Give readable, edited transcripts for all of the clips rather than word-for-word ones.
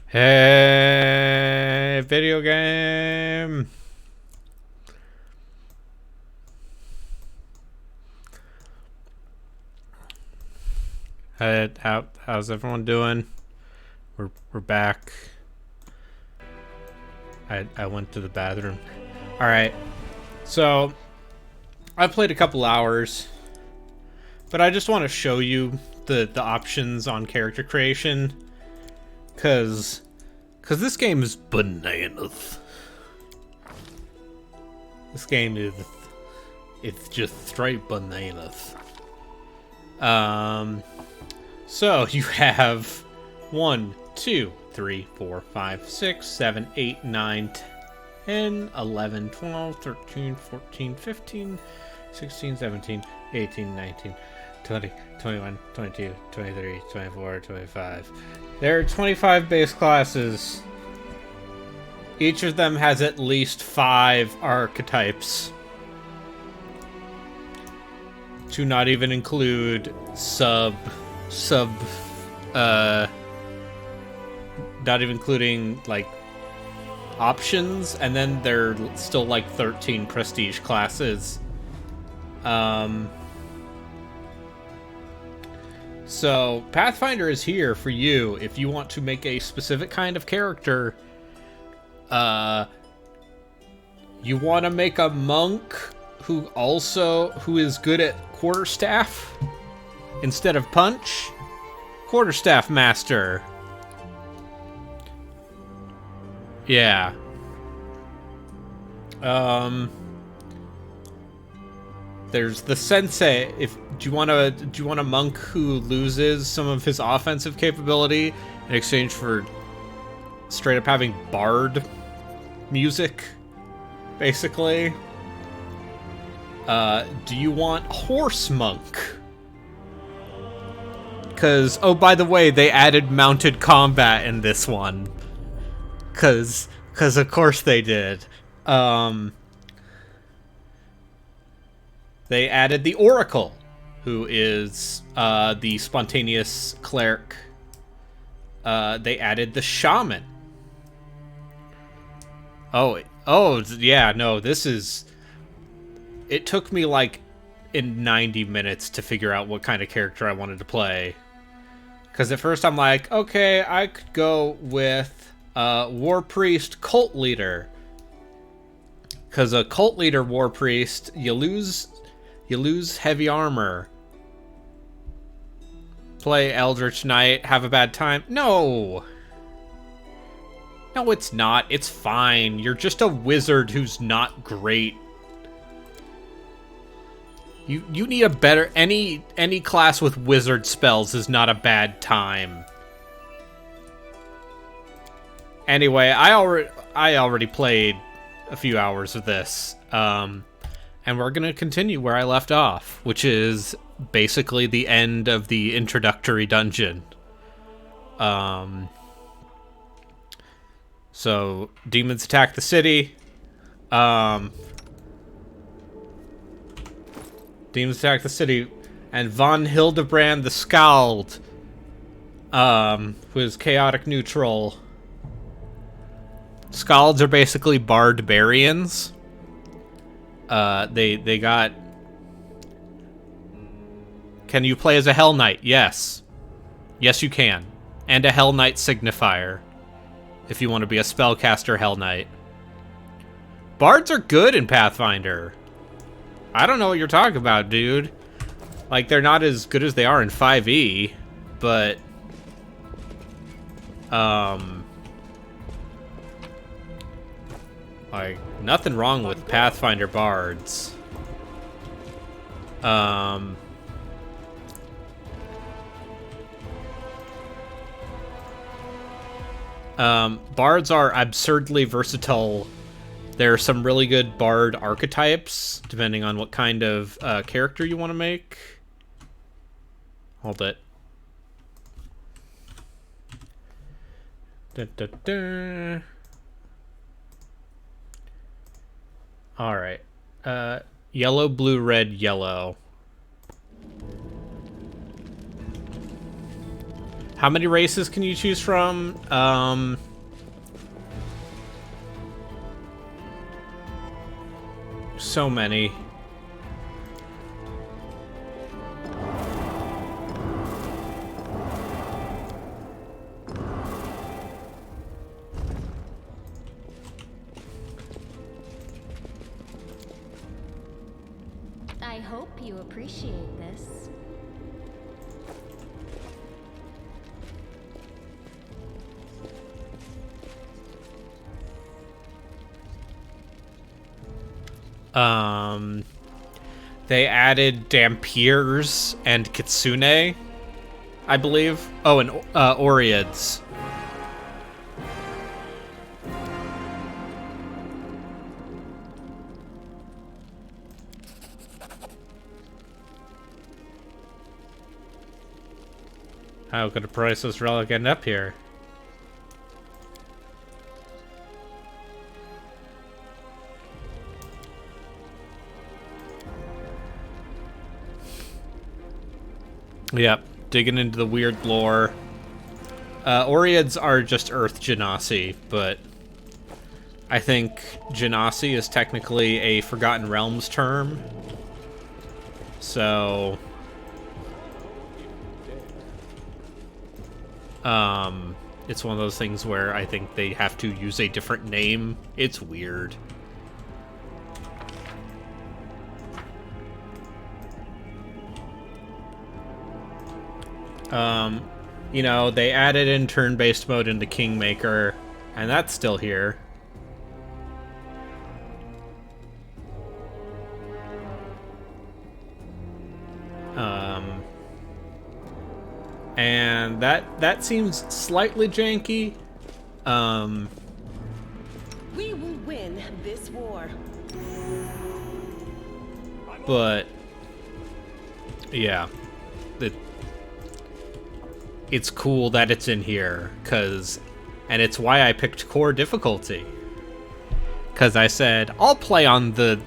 Hey, video game. How's everyone doing? We're back. I went to the bathroom. All right. So I played a couple hours, but I just want to show you the options on character creation, cause this game is bananas. This game is it's just straight bananas. So you have 1, 2, 3, 4, 5, 6, 7, 8, 9, 10, 11, 12, 13, 14, 15, 16, 17, 18, 19, 20, 21, 22, 23, 24, 25. There are 25 base classes. Each of them has at least 5 archetypes. To not even include not even including like options, and then there are still like 13 prestige classes. So Pathfinder is here for you if you want to make a specific kind of character. You want to make a monk who is good at quarterstaff instead of punch. Quarterstaff master. Yeah. There's the sensei. Do you want a monk who loses some of his offensive capability in exchange for straight up having bard music, basically? Do you want horse monk? Because, oh, by the way, they added mounted combat in this one. Because of course they did. They added the Oracle, who is the spontaneous cleric. They added the Shaman. Oh, yeah, no, this is... It took me, like, in 90 minutes to figure out what kind of character I wanted to play. Because at first I'm like, okay, I could go with War Priest Cult Leader. Because a Cult Leader War Priest, you lose heavy armor. Play Eldritch Knight, have a bad time. No! No, it's not. It's fine. You're just a wizard who's not great. You need a better... Any class with wizard spells is not a bad time. Anyway, I already played a few hours of this. And we're going to continue where I left off, which is basically the end of the introductory dungeon. So, demons attack the city. Demons attack the city, and Von Hildebrand the Scald, who is chaotic neutral. Scalds are basically barbarians. They got... Can you play as a Hell Knight? Yes. Yes, you can. And a Hell Knight signifier, if you want to be a spellcaster Hell Knight. Bards are good in Pathfinder. I don't know what you're talking about, dude. Like, they're not as good as they are in 5e, but... Like, nothing wrong with Pathfinder bards. Bards are absurdly versatile. There are some really good bard archetypes, depending on what kind of character you want to make. Hold it. Da, da, da. All right. Yellow, blue, red, yellow. How many races can you choose from? So many. I hope you appreciate this. They added Dampiers and Kitsune, I believe. Oh, and Oriads. How could a priceless relic end up here? Yep, digging into the weird lore. Oriads are just Earth Genasi, but I think Genasi is technically a Forgotten Realms term. So, it's one of those things where I think they have to use a different name. It's weird. You know, they added in turn-based mode into Kingmaker, and that's still here. And that seems slightly janky. We will win this war. But yeah, it's cool that it's in here, and it's why I picked core difficulty. Cause I said I'll play on the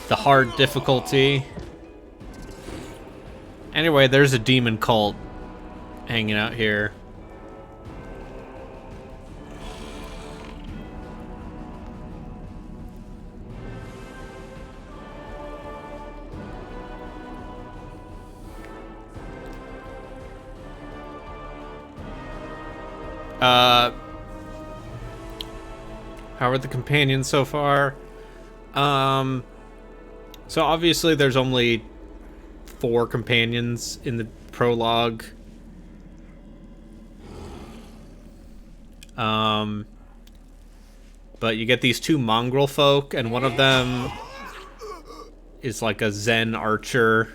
hard difficulty. Anyway, there's a demon cult hanging out here. How are the companions so far? So obviously there's only 4 companions in the prologue. But you get these 2 mongrel folk, and one of them is like a Zen archer,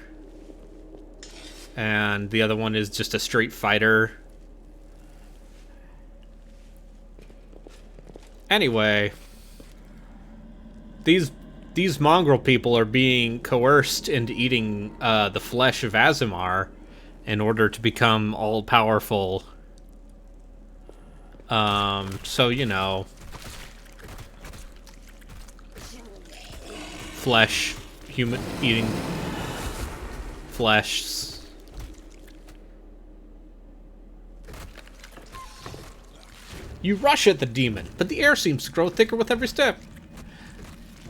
and the other one is just a straight fighter. Anyway, these mongrel people are being coerced into eating the flesh of Azimar in order to become all-powerful. So, you know, flesh, human eating flesh. You rush at the demon, but the air seems to grow thicker with every step.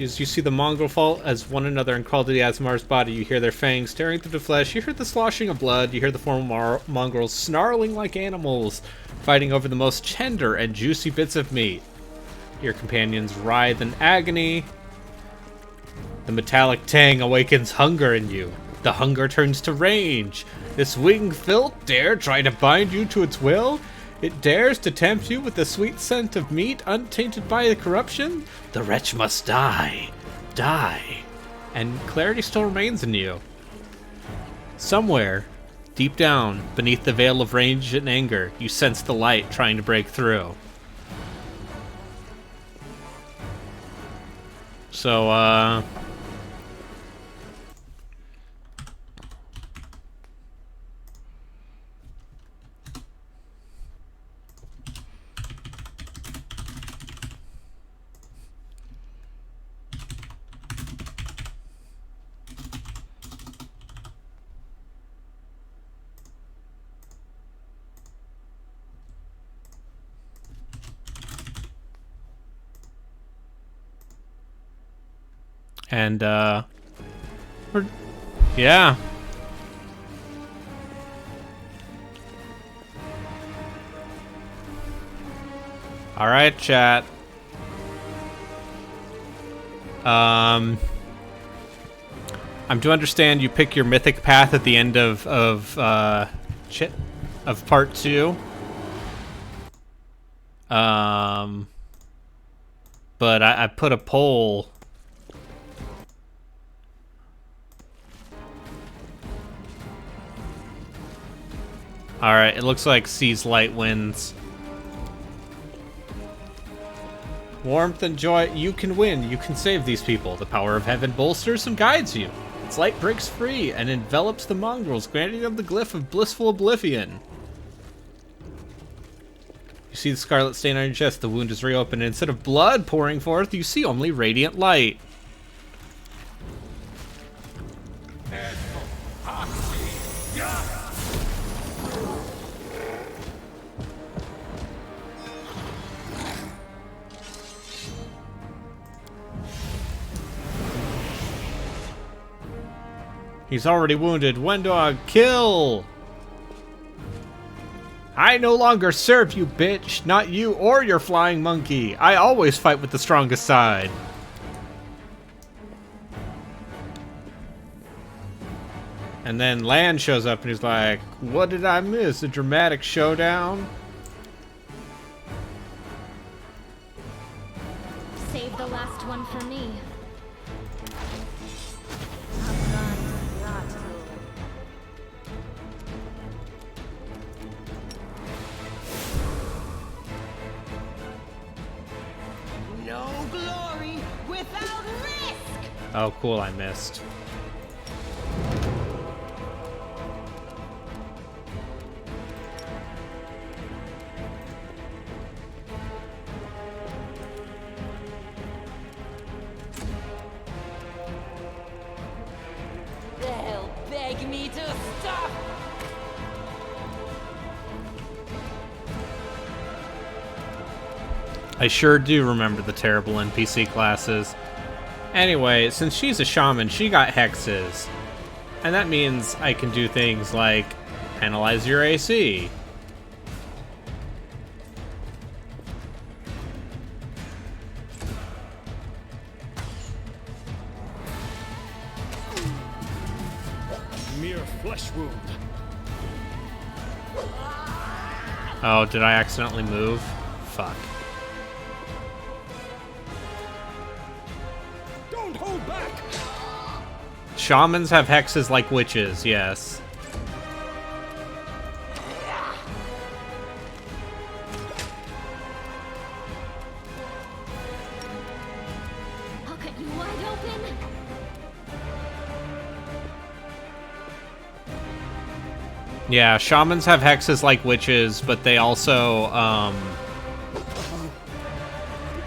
As you see the mongrel fall as one another and crawl to the Azimar's body, you hear their fangs tearing through the flesh, you hear the sloshing of blood, you hear the former mongrels snarling like animals, fighting over the most tender and juicy bits of meat. Your companions writhe in agony. The metallic tang awakens hunger in you. The hunger turns to rage. This winged filth dare try to bind you to its will? It dares to tempt you with the sweet scent of meat untainted by the corruption? The wretch must die. Die. And clarity still remains in you. Somewhere, deep down, beneath the veil of rage and anger, you sense the light trying to break through. So, And, yeah. Alright, chat. I'm to understand you pick your mythic path at the end of part 2. But I put a poll. Alright, it looks like Sees Light wins. Warmth and joy, you can win. You can save these people. The power of heaven bolsters and guides you. Its light breaks free and envelops the mongrels, granting them the glyph of blissful oblivion. You see the scarlet stain on your chest. The wound is reopened, and instead of blood pouring forth, you see only radiant light. He's already wounded. Wendog, kill! I no longer serve you, bitch. Not you or your flying monkey. I always fight with the strongest side. And then Lan shows up and he's like, what did I miss? A dramatic showdown? Save the last one for me. No glory without risk! Oh, cool, I missed. They'll beg me to stop! I sure do remember the terrible NPC classes. Anyway, since she's a shaman, she got hexes. And that means I can do things like analyze your AC. Mere flesh wound. Oh, did I accidentally move? Fuck. Don't hold back. Shamans have hexes like witches, yes. I'll cut you wide open. Yeah, shamans have hexes like witches, but they also, Did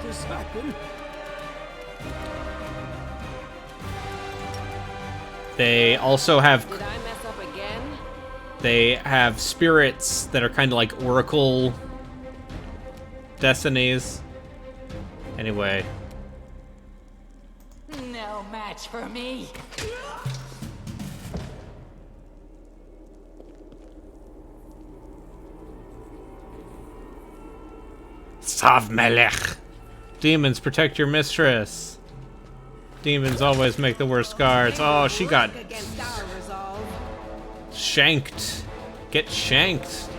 this happen? they also have Did I mess up again? They have spirits that are kind of like oracle destinies. Anyway. No match for me. Sav Melech. Demons, protect your mistress. Demons always make the worst guards. Oh, she got Against our resolve. shanked. Get shanked.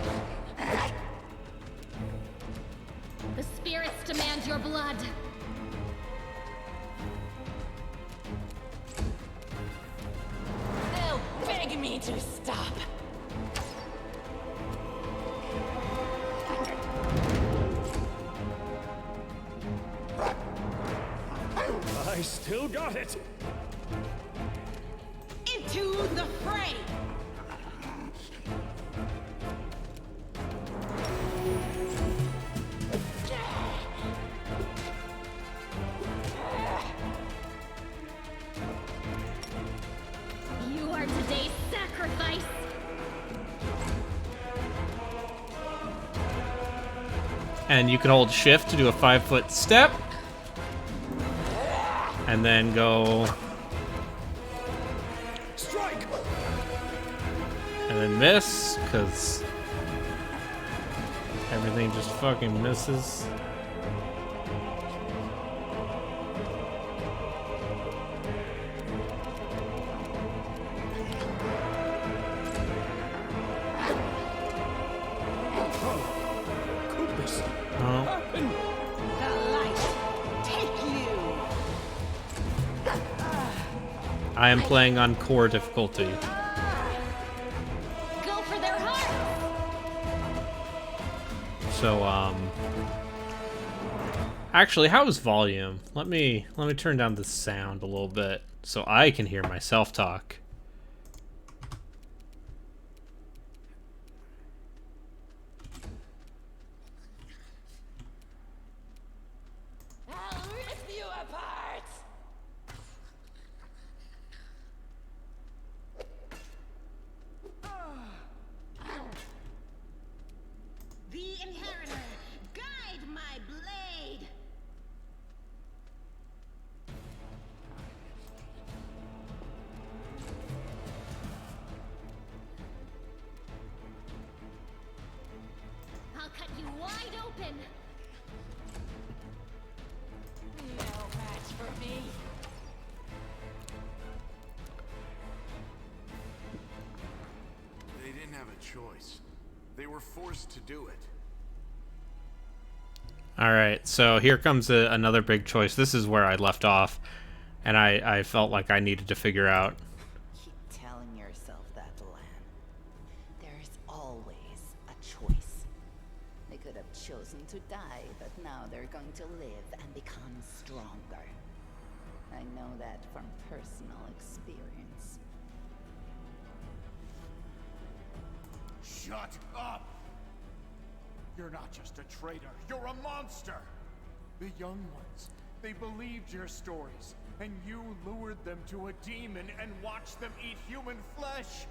The spirits demand your blood. They'll beg me to stop. I still got it. Into the fray. You are today's sacrifice. And you can hold shift to do a 5-foot step. And then go... Strike! And then miss, because everything just fucking misses. Could this Oh. happen? The light take you. I am playing on core difficulty. Go for their heart! So, actually, how is volume? Let me turn down the sound a little bit so I can hear myself talk. I'll rip you apart. The Inheritor, guide my blade! I'll cut you wide open! No match for me. They didn't have a choice. They were forced to do it. Alright, so here comes another big choice. This is where I left off, and I felt like I needed to figure out. Keep telling yourself that, Lan. There's always a choice. They could have chosen to die, but now they're going to live and become stronger. I know that from personal experience. Shut up! You're not just a traitor, you're a monster! The young ones, they believed your stories, and you lured them to a demon and watched them eat human flesh!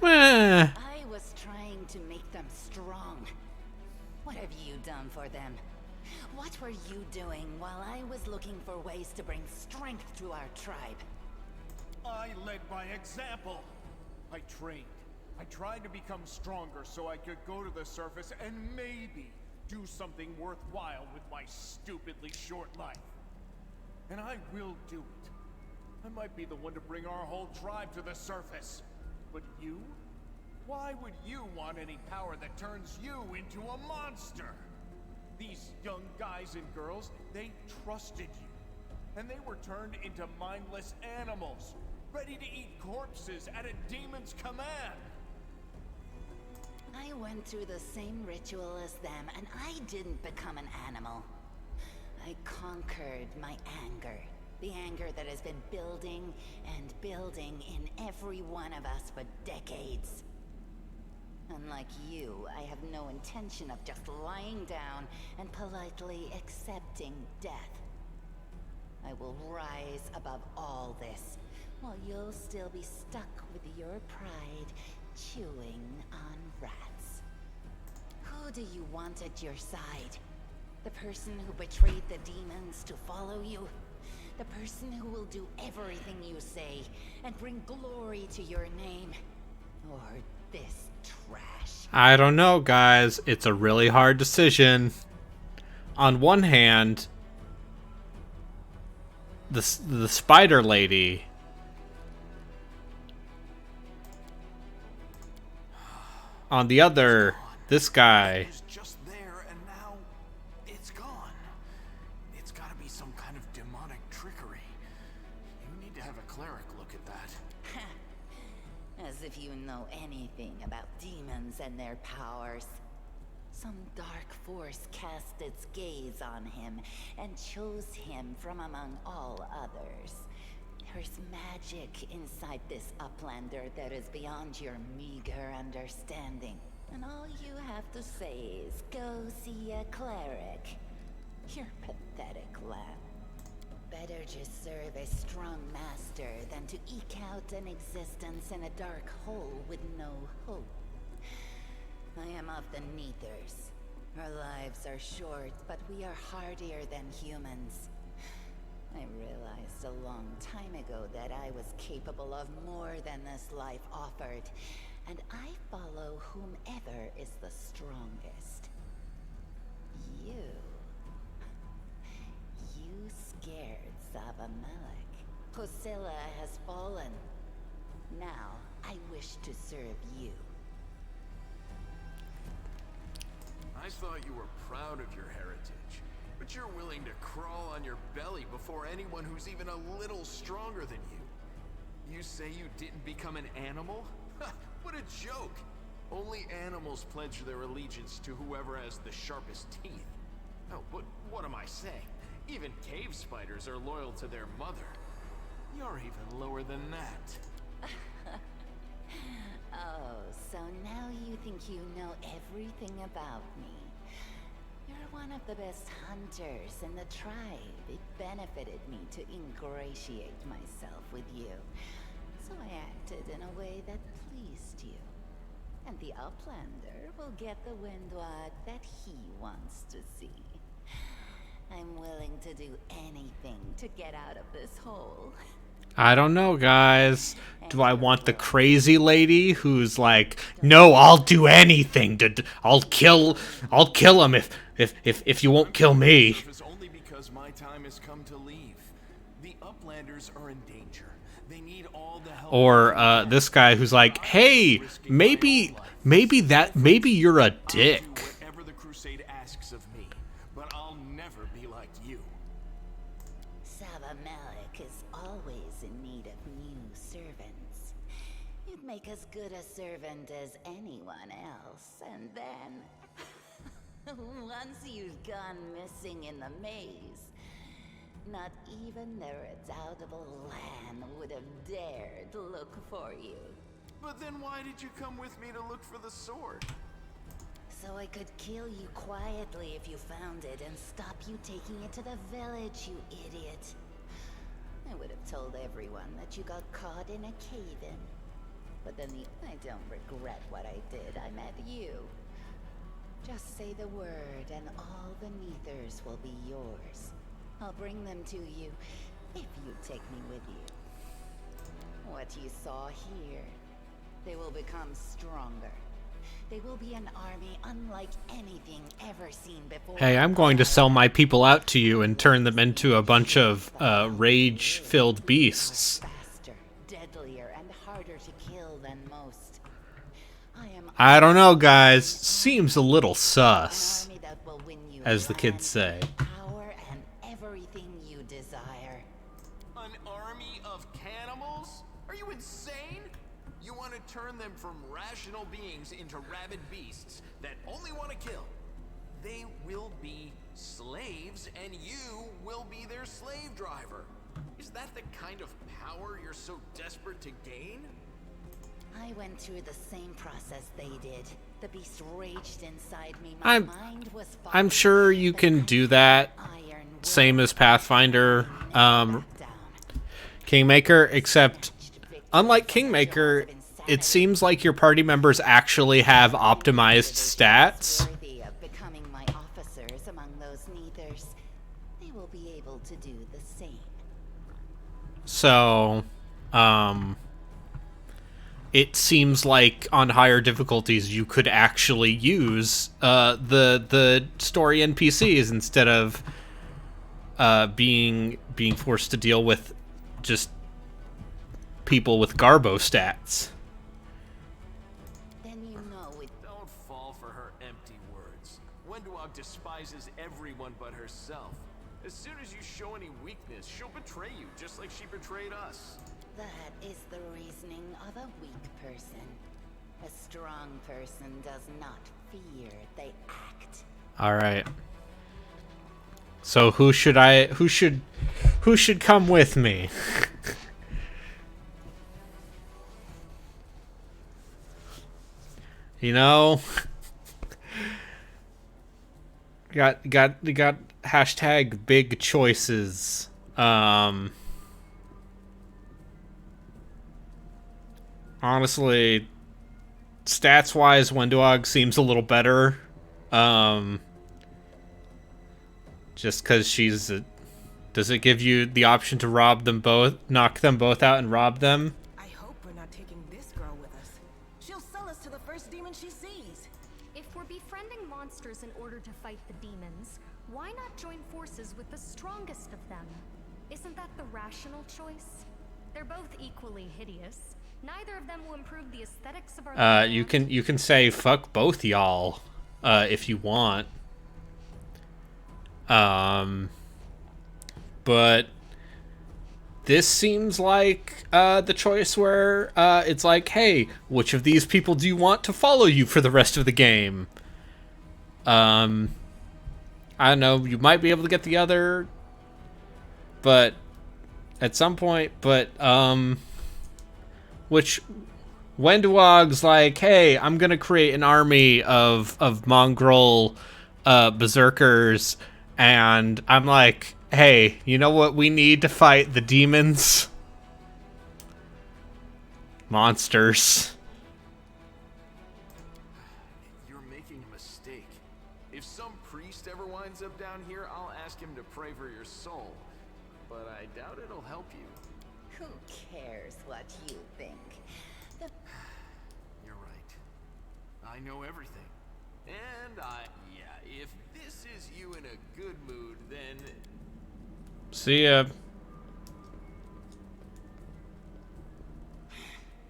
Eh, I was trying to make them strong. What have you done for them? What were you doing while I was looking for ways to bring strength to our tribe? I led by example! I trained. I tried to become stronger so I could go to the surface and maybe do something worthwhile with my stupidly short life. And I will do it. I might be the one to bring our whole tribe to the surface. But you? Why would you want any power that turns you into a monster? These young guys and girls, they trusted you. And they were turned into mindless animals, ready to eat corpses at a demon's command. I went through the same ritual as them, and I didn't become an animal. I conquered my anger. The anger that has been building and building in every one of us for decades. Unlike you, I have no intention of just lying down and politely accepting death. I will rise above all this, while you'll still be stuck with your pride, chewing on rats. Who do you want at your side? The person who betrayed the demons to follow you? The person who will do everything you say and bring glory to your name? Or this trash? I don't know, guys. It's a really hard decision. On one hand, the spider lady. On the other, this guy. It was just there, and now it's gone. It's gotta be some kind of demonic trickery. You need to have a cleric look at that. As if you know anything about demons and their powers. Some dark force cast its gaze on him and chose him from among all others. There's magic inside this uplander that is beyond your meager understanding. And all you have to say is go see a cleric. You're pathetic, lad. Better just serve a strong master than to eke out an existence in a dark hole with no hope. I am of the Neathers. Our lives are short, but we are hardier than humans. I realized a long time ago that I was capable of more than this life offered, and I follow whomever is the strongest. You. You scared Sabamelech. Hosilla has fallen. Now, I wish to serve you. I thought you were proud of your heritage, but you're willing to crawl on your belly before anyone who's even a little stronger than you. You say you didn't become an animal? What a joke! Only animals pledge their allegiance to whoever has the sharpest teeth. Oh, but what am I saying? Even cave spiders are loyal to their mother. You're even lower than that. Oh, so now you think you know everything about me. You're one of the best hunters in the tribe. It benefited me to ingratiate myself with you. So I acted in a way that pleased you. And the Uplander will get the Windwag that he wants to see. I'm willing to do anything to get out of this hole. I don't know, guys. Do I want the crazy lady who's like, no, I'll do anything I'll kill him if you won't kill me. Only because my time has come to leave. The Uplanders are in danger. They need all the help. Or this guy who's like, hey, maybe you're a dick. Whatever the crusade asks of me, but I'll never be like you. Sabamelech is always in need of new servants. You'd make as good a servant as anyone else, and then... once you've gone missing in the maze, not even the redoubtable Lan would have dared look for you. But then why did you come with me to look for the sword? So I could kill you quietly if you found it and stop you taking it to the village, you idiot. I would have told everyone that you got caught in a cave-in. But then I don't regret what I did. I met you. Just say the word and all the Neithers will be yours. I'll bring them to you if you take me with you. What you saw here, they will become stronger. They will be an army unlike anything ever seen before. Hey, I'm going to sell my people out to you and turn them into a bunch of rage-filled beasts. Faster, deadlier, and harder to kill than most. I don't know, guys. Seems a little sus, An army that will win you as the land, kids say. power and everything you desire. An army of cannibals? Are you insane? You want to turn them from rational beings into rabid beasts that only want to kill. They will be slaves, and you will be their slave driver. Is that the kind of power you're so desperate to gain? I went through the same process they did. The beast raged inside me. My mind was I'm sure you can do that, iron same as Pathfinder, down. Kingmaker, except unlike Kingmaker, it seems like your party members actually have optimized stats. Worthy of becoming my officers among those Neithers. They will be able to do the same. So, it seems like on higher difficulties you could actually use the story NPCs instead of being forced to deal with just people with Garbo stats. Then you know it. Don't fall for her empty words. Wendwag despises everyone but herself. As soon as you show any weakness, she'll betray you, just like she betrayed us. That is the reasoning of a weak person. A strong person does not fear, they act. All right. So who should come with me? You know, got hashtag big choices. Honestly, stats-wise, Wendwag seems a little better. Just because she's a... Does it give you the option to rob them both, knock them both out and rob them? I hope we're not taking this girl with us. She'll sell us to the first demon she sees. If we're befriending monsters in order to fight the demons, why not join forces with the strongest of them? Isn't that the rational choice? They're both equally hideous. Neither of them will improve the aesthetics of our You can say fuck both y'all, if you want. But this seems like the choice where it's like, hey, which of these people do you want to follow you for the rest of the game? I don't know, you might be able to get the other, but at some point, but which Wenduog's like, hey, I'm gonna create an army of mongrel berserkers, and I'm like, hey, you know what we need to fight the demons? Monsters. You're making a mistake. If some priest ever winds up down here, I'll ask him to pray for your soul. But I doubt it'll help you. Who cares what you think? You're right. I know everything. And yeah, if this is you in a good mood, then... See ya.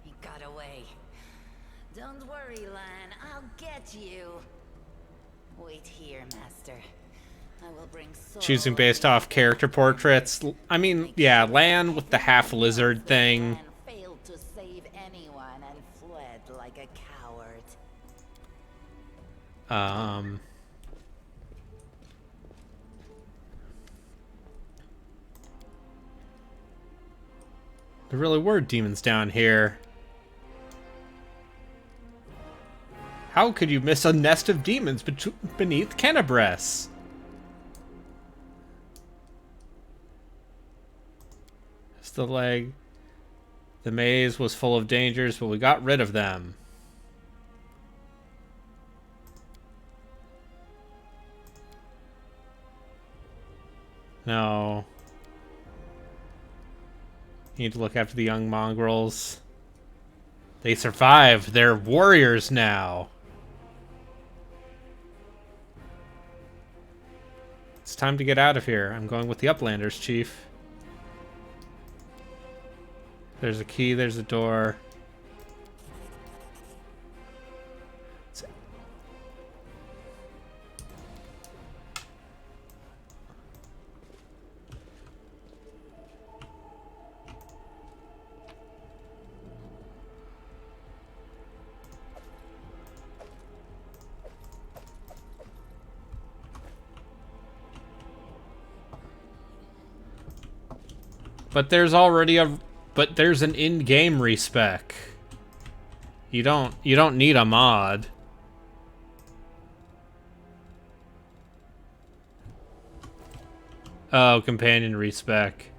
He got away. Don't worry, Lan. I'll get you. Wait here, Master. I will bring Soul Choosing based off character portraits. I mean, yeah, Lan with the half lizard thing. Lan failed to save anyone and fled like a coward. There really were demons down here. How could you miss a nest of demons beneath Canabres? It's the leg. The maze was full of dangers, but we got rid of them. No. You need to look after the young mongrels. They survived. They're warriors now. It's time to get out of here. I'm going with the Uplanders, Chief. There's a key, there's a door. But there's already there's an in-game respec. You don't need a mod. Oh, companion respec.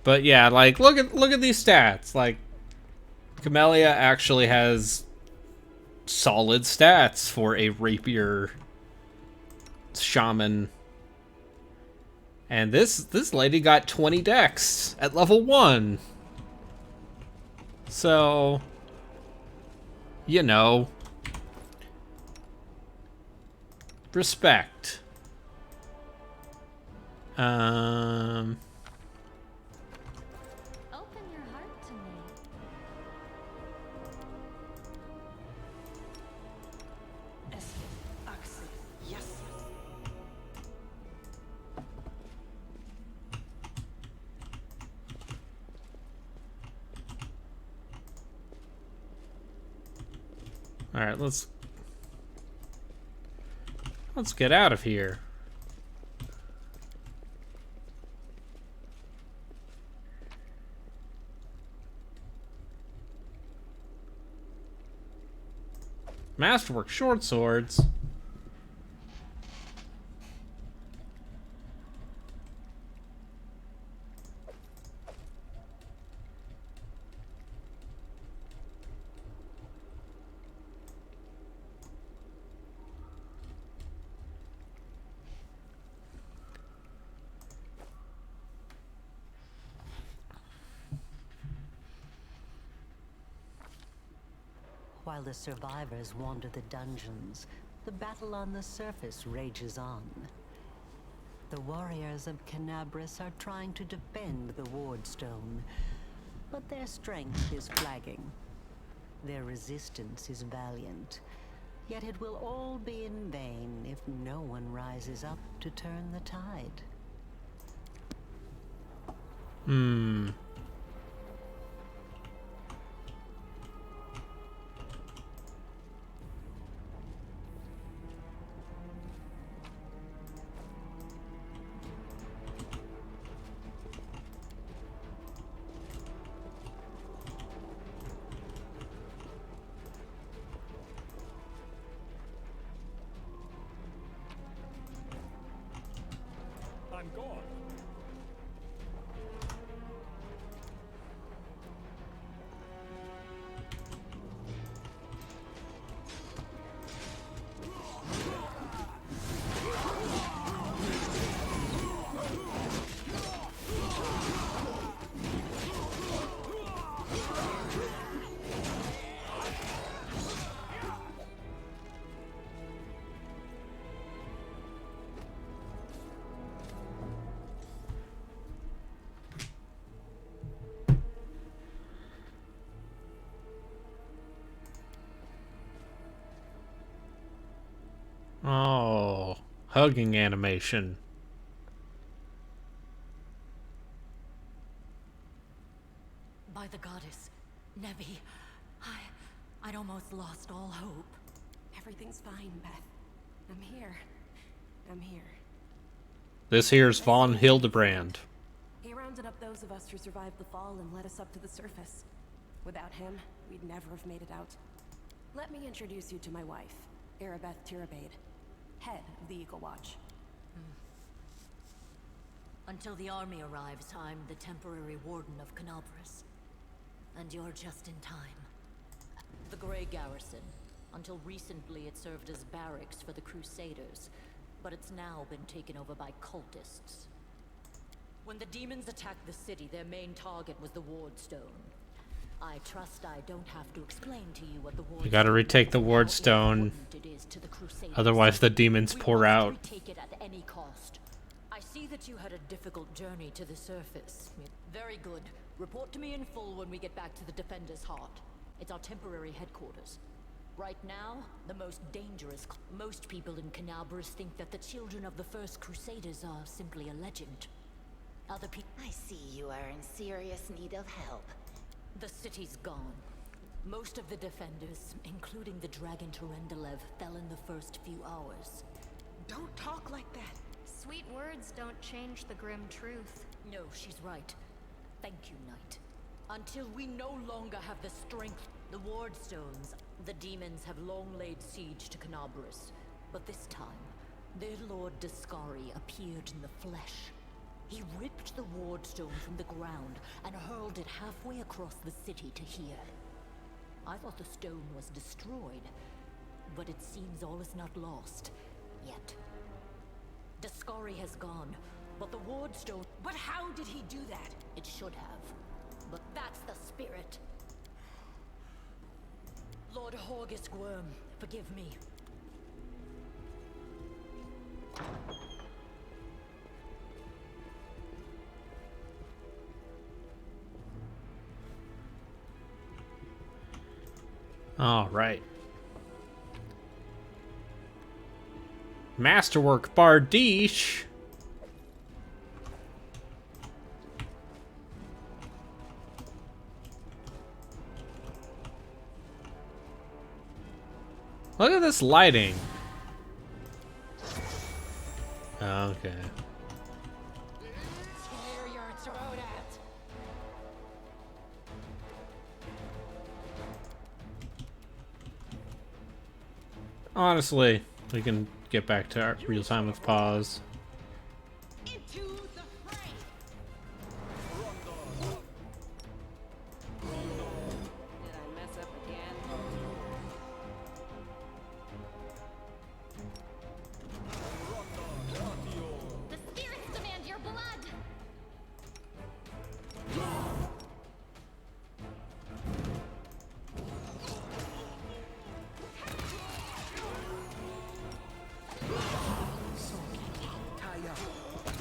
But yeah, like look at these stats. Like Camellia actually has solid stats for a rapier shaman. And this lady got 20 dex at level 1. So, you know, respect. Open your heart to me. Yes. All right, let's get out of here. Masterwork short swords. While the survivors wander the dungeons, the battle on the surface rages on. The warriors of Canabris are trying to defend the Wardstone, but their strength is flagging. Their resistance is valiant, yet it will all be in vain if no one rises up to turn the tide. I'm gone. Oh, hugging animation. By the goddess, Nevi, I'd almost lost all hope. Everything's fine, Beth. I'm here. I'm here. This here's Von Hildebrand. He rounded up those of us who survived the fall and led us up to the surface. Without him, we'd never have made it out. Let me introduce you to my wife, Arabeth Tirabade, head of the Eagle Watch. Until the army arrives, I'm the temporary warden of Canabris. And you're just in time. The Grey Garrison. Until recently it served as barracks for the Crusaders, but it's now been taken over by cultists. When the demons attacked the city, their main target was the Wardstone. I trust I don't have to explain to you what the Wardstone You gotta retake the Wardstone, otherwise the demons pour out. Retake it at any cost. I see that you had a difficult journey to the surface. Very good. Report to me in full when we get back to the Defender's Heart. It's our temporary headquarters. Right now, the most dangerous. Most people in Canabris think that the children of the first Crusaders are simply a legend. Other people. I see you are in serious need of help. The city's gone. Most of the defenders, including the Dragon Terendelev, fell in the first few hours. Don't talk like that. Sweet words don't change the grim truth. No, she's right. Thank you, Knight. Until we no longer have the strength, the Wardstones, the demons have long laid siege to Canabris. But this time, their Lord Dascari appeared in the flesh. He ripped the Wardstone from the ground and hurled it halfway across the city to here. I thought the stone was destroyed, but it seems all is not lost yet. Dascari has gone, but the Wardstone... But how did he do that? It should have. But that's the spirit. Lord Horgus Gwyrm, forgive me. All right. Masterwork Bardiche. Look at this lighting. Okay. Tear your throat out. Honestly, we can get back to our real time with pause. Into the fray. Did I mess up again? The spirits demand your blood!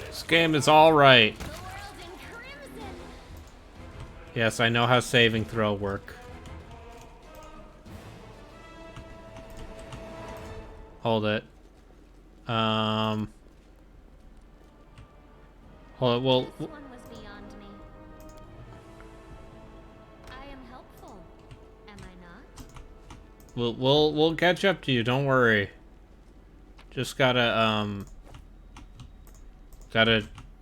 This game is alright. The world in crimson! Yes, I know how saving throw work. Hold it. Hold it. Well, This one was beyond me. I am helpful, am I not? we'll catch up to you. Don't worry. Just gotta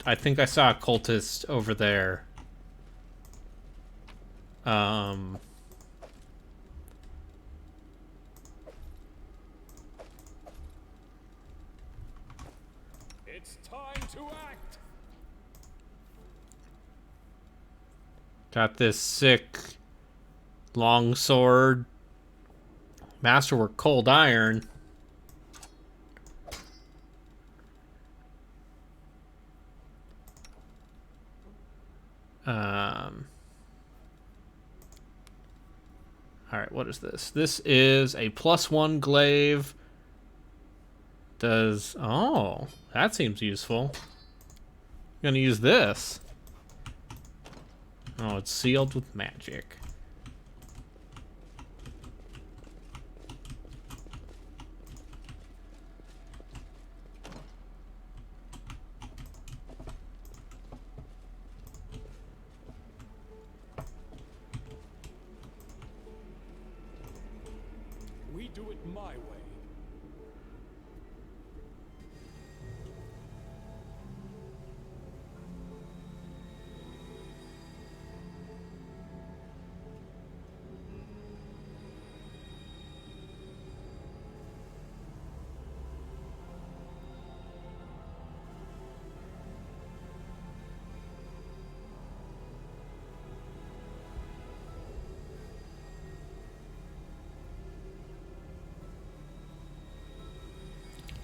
I think I saw a cultist over there. It's time to act. Got this sick long sword. Masterwork cold iron. Alright, what is this? This is a +1 glaive. Does... Oh, that seems useful. I'm gonna use this. Oh, it's sealed with magic. We do it my way.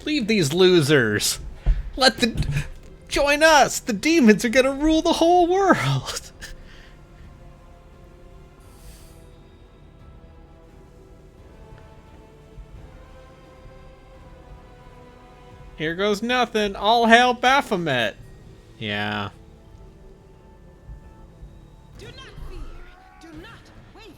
Leave these losers. Let the... Join us! The demons are gonna rule the whole world! Here goes nothing. All hail Baphomet. Yeah. Do not fear. Do not waver.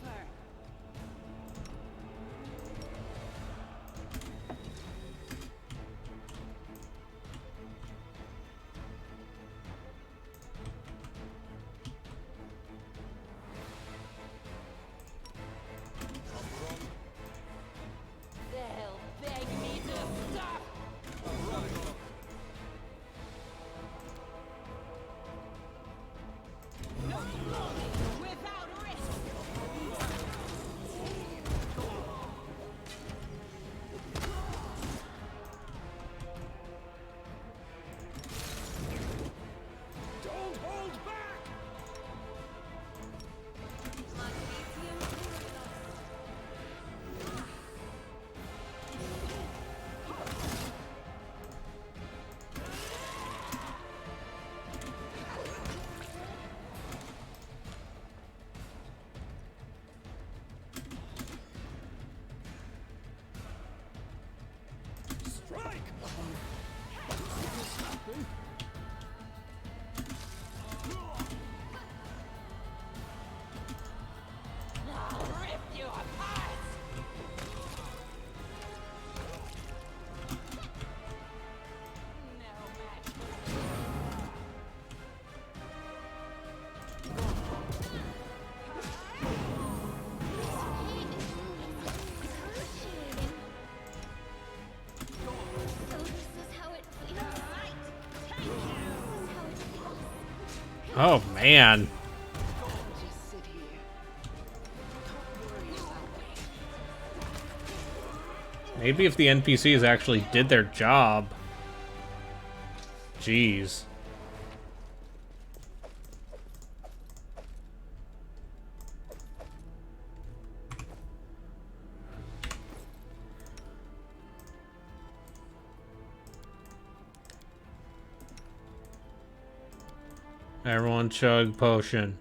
They'll beg me to stop. No glory without risk. Don't hold back. Strike. I'll rip you apart. No match for So this is how it feels. This is how it feels. Oh, man. Just sit here. Don't worry about Maybe if the NPCs actually did their job. Jeez. Everyone chug potion.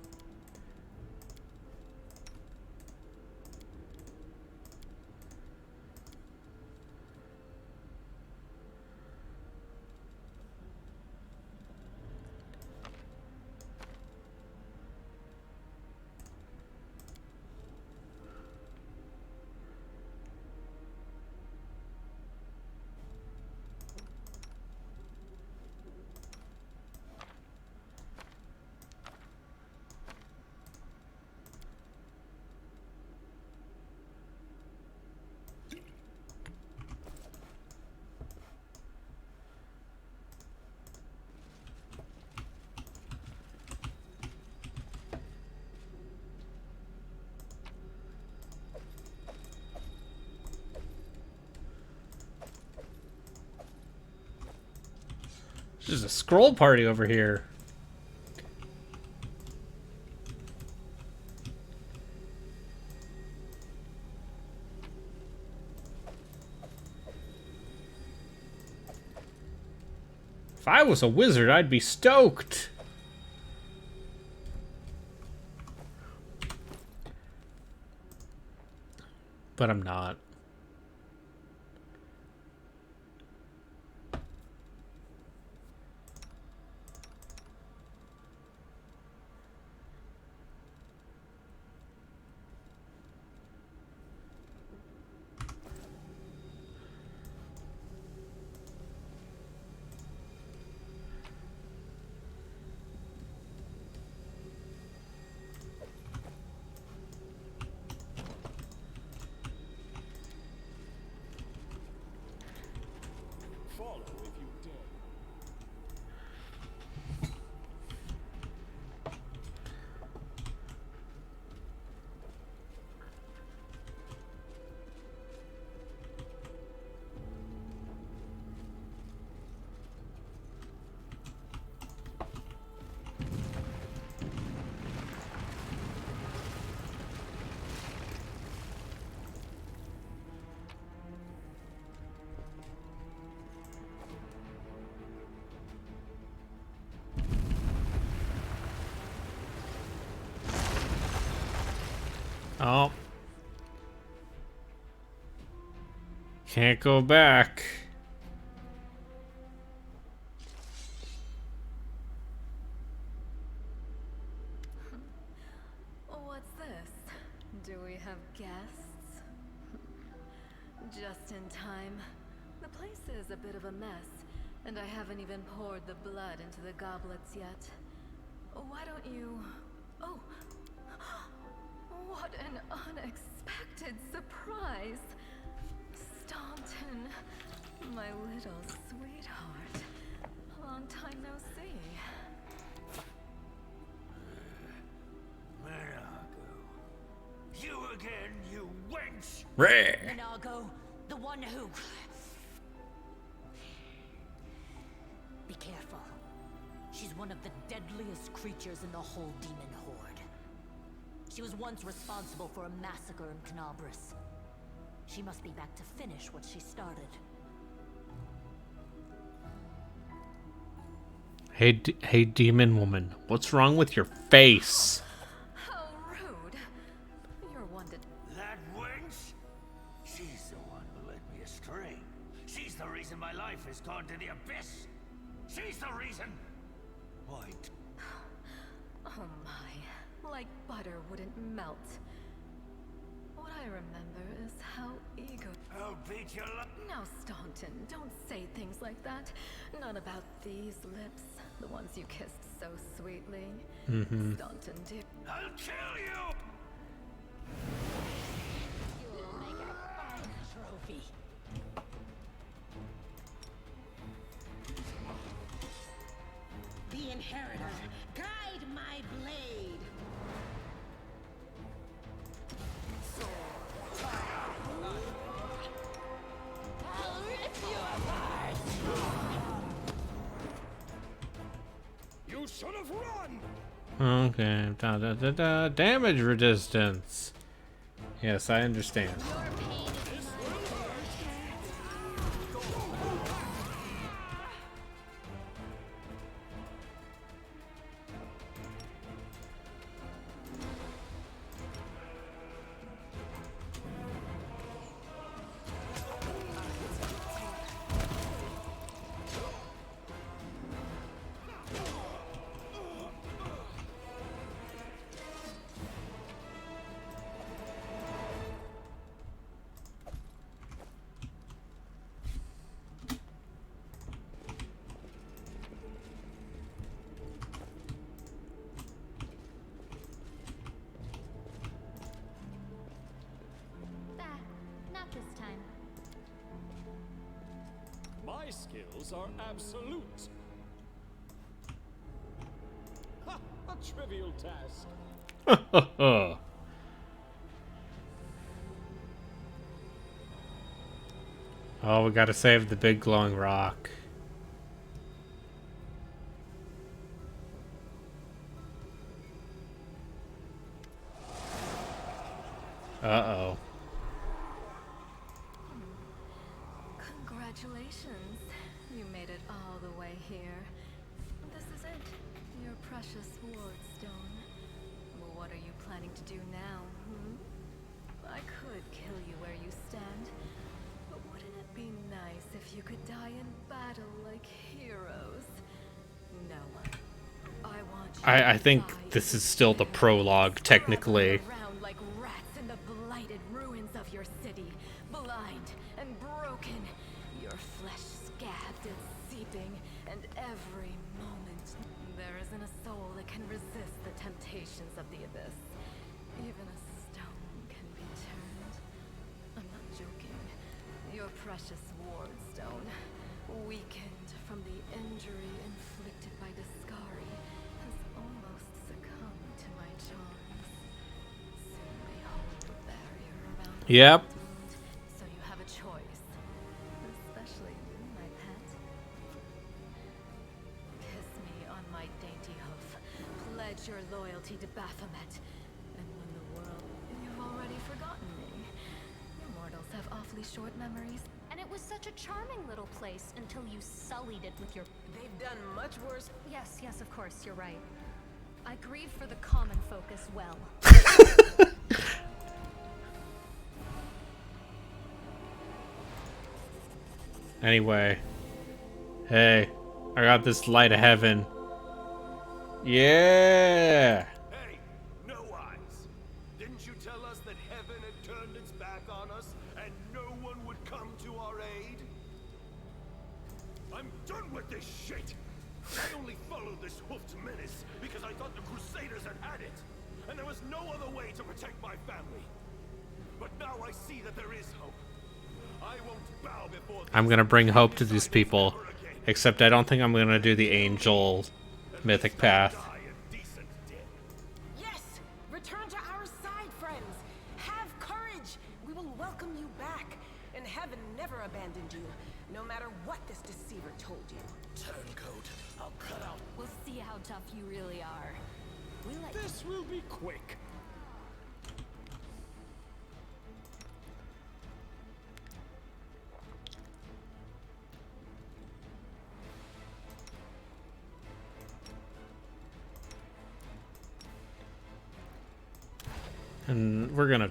There's a scroll party over here. If I was a wizard, I'd be stoked. But I'm not. Follow if you dare. Oh. Can't go back. What's this? Do we have guests? Just in time. The place is a bit of a mess, and I haven't even poured the blood into the goblets yet. Why don't you... Oh! What an unexpected surprise! Staunton, my little sweetheart. Long time no see. You again, you wench! Rare. Inago, the one who... Be careful. She's one of the deadliest creatures in the whole demon horde. She was once responsible for a massacre in Canabris. She must be back to finish what she started. Hey, demon woman. What's wrong with your face? How rude. You're one to... That wench? She's the one who led me astray. She's the reason my life has gone to the abyss. She's the reason. Why? Oh my. Like butter wouldn't melt. What I remember is how ego... I'll beat your luck. Now, Staunton, don't say things like that. Not about these lips. The ones you kissed so sweetly. Staunton, dear. I'll kill you! You'll make a fine trophy. The Inheritor, guide my blade. Okay. Damage resistance. Yes, I understand. Not this time. My skills are absolute. Ha! A trivial task. Oh, we gotta save the big glowing rock. Uh-oh. Congratulations. You made it all the way here. This is it. Your precious wardstone. Well, what are you planning to do now, I could kill you where you stand. But wouldn't it be nice if you could die in battle like heroes? No. I want you I to think die this is still the prologue, technically. around like rats in the blighted ruins of your city, blind and broken, your flesh scabbed and seeping, and every moment there isn't a soul that can resist the temptations of the abyss. Even a stone can be turned. I'm not joking. Your precious wardstone, weakened from the injury inflicted by Discari, has almost succumbed to my charms. Soon behold the barrier around the Yep. wound, so you have a choice. Especially you, my pet. Kiss me on my dainty hoof. Pledge your loyalty to Baphomet. And when the world... You've already forgotten me. You mortals have awfully short memories. And it was such a charming little place until you sullied it with your... They've done much worse. Yes, of course, you're right. I grieve for the common folk as well. Anyway. Hey, I got this light of heaven. Yeah! Hey, no eyes. Didn't you tell us that heaven had turned its back on us and no one would come to our aid? I'm done with this shit. I only followed this hoofed menace because I thought the Crusaders had it, and there was no other way to protect my family. But now I see that there is hope. I won't bow before I'm gonna bring hope to these people. Except I don't think I'm gonna do the angel mythic path. Yes! Return to our side, friends! Have courage! We will welcome you back. And heaven never abandoned you, no matter what this deceiver told you. Turncoat, I'll cut out. We'll see how tough you really are. We let This will be quick. And we're gonna...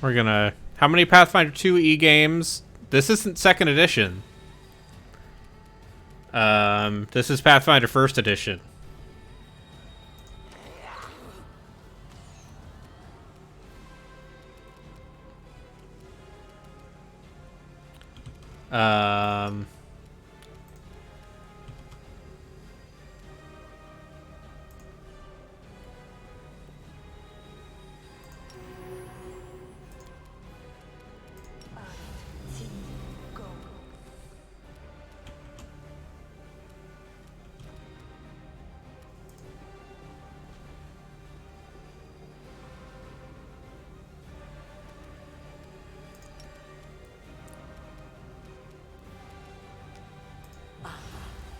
We're gonna... How many Pathfinder 2 e-games? This isn't 2nd edition. This is Pathfinder 1st edition. Um,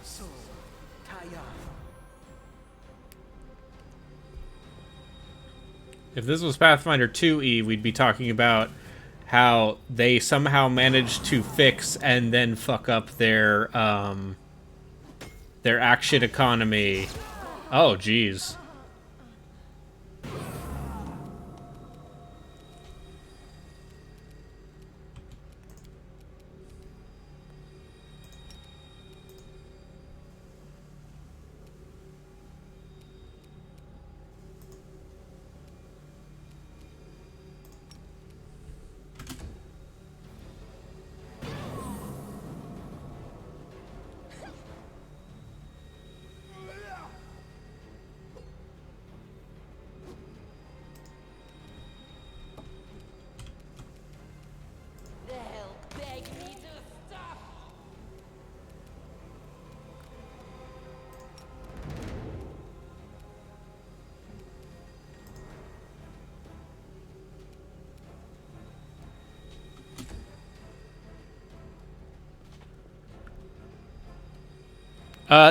So, Taya. if this was Pathfinder 2E, we'd be talking about how they somehow managed to fix and then fuck up their action economy. Oh, jeez. They'll beg me to stop.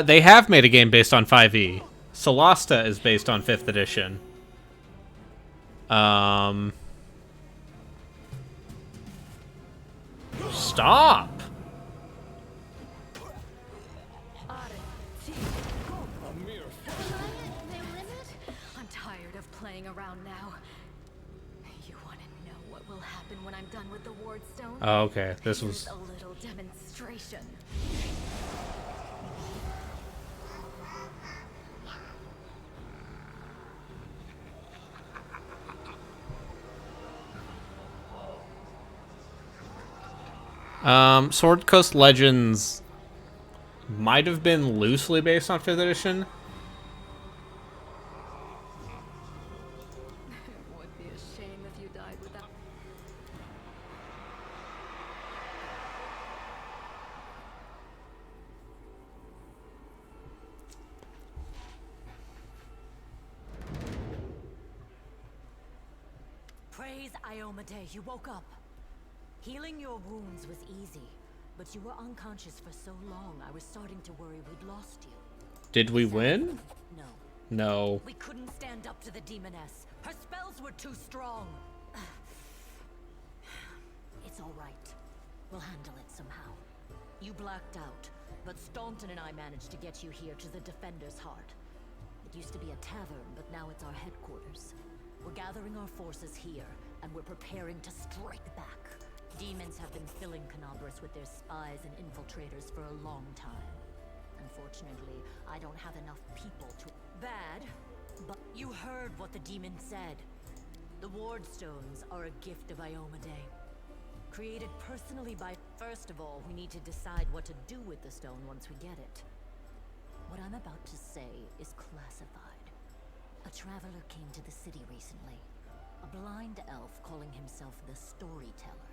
They have made a game based on 5e. Solasta is based on 5th edition. Stop! I'm tired of playing around now. You want to know what will happen when I'm done with the ward stone? Oh, okay. This Here's was... a little demonstration. Sword Coast Legends might have been loosely based on 5th edition. It would be a shame if you died without... Praise Iomade, you woke up. Healing your wounds was easy, but you were unconscious for so long, I was starting to worry we'd lost you. Did we win? No. No. We couldn't stand up to the demoness. Her spells were too strong. It's all right. We'll handle it somehow. You blacked out, but Staunton and I managed to get you here to the Defender's Heart. It used to be a tavern, but now it's our headquarters. We're gathering our forces here, and we're preparing to strike back. Demons have been filling Canabras with their spies and infiltrators for a long time. Unfortunately, I don't have enough people to... Bad, but you heard what the demon said. The ward stones are a gift of Iomade. Created personally by... First of all, we need to decide what to do with the stone once we get it. What I'm about to say is classified. A traveler came to the city recently. A blind elf calling himself the Storyteller.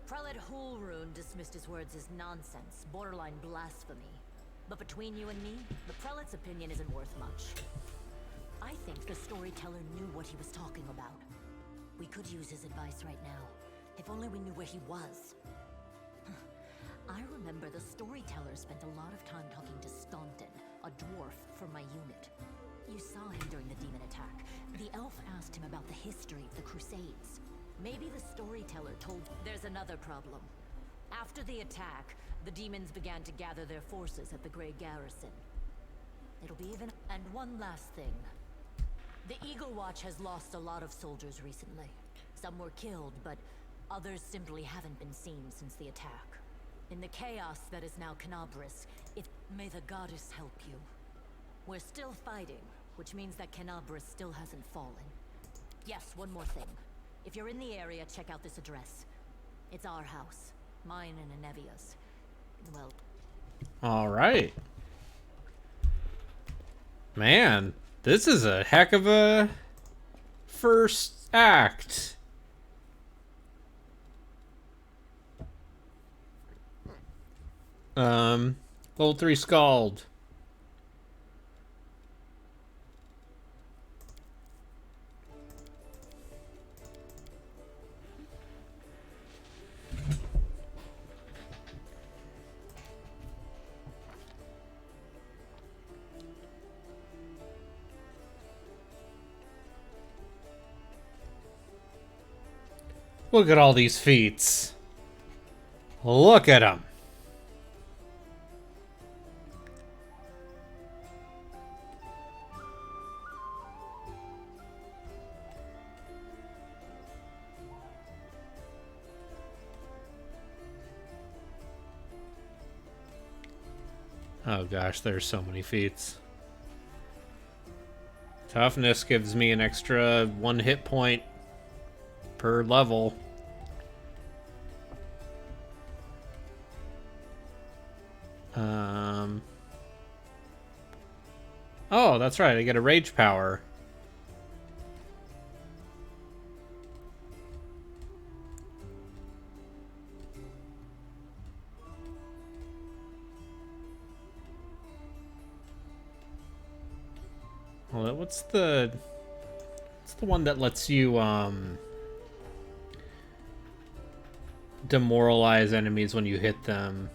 Prelate Hulrune dismissed his words as nonsense, borderline blasphemy. But between you and me, the Prelate's opinion isn't worth much. I think the Storyteller knew what he was talking about. We could use his advice right now, if only we knew where he was. I remember the Storyteller spent a lot of time talking to Staunton, a dwarf from my unit. You saw him during the demon attack. The elf asked him about the history of the Crusades. Maybe the Storyteller told... There's another problem. After the attack, the demons began to gather their forces at the Grey Garrison. It'll be even... And one last thing. The Eagle Watch has lost a lot of soldiers recently. Some were killed, but others simply haven't been seen since the attack. In the chaos that is now Canabras, may the goddess help you. We're still fighting, which means that Canabras still hasn't fallen. Yes, one more thing. If you're in the area, check out this address. It's our house. Mine and Anevia's. Well, All right. Man, this is a heck of a first act. Level 3 Scald. Look at all these feats. Look at them. Oh gosh, there's so many feats. Toughness gives me an extra 1 hit point per level. Oh, that's right, I get a rage power. Well, what's the one that lets you demoralize enemies when you hit them?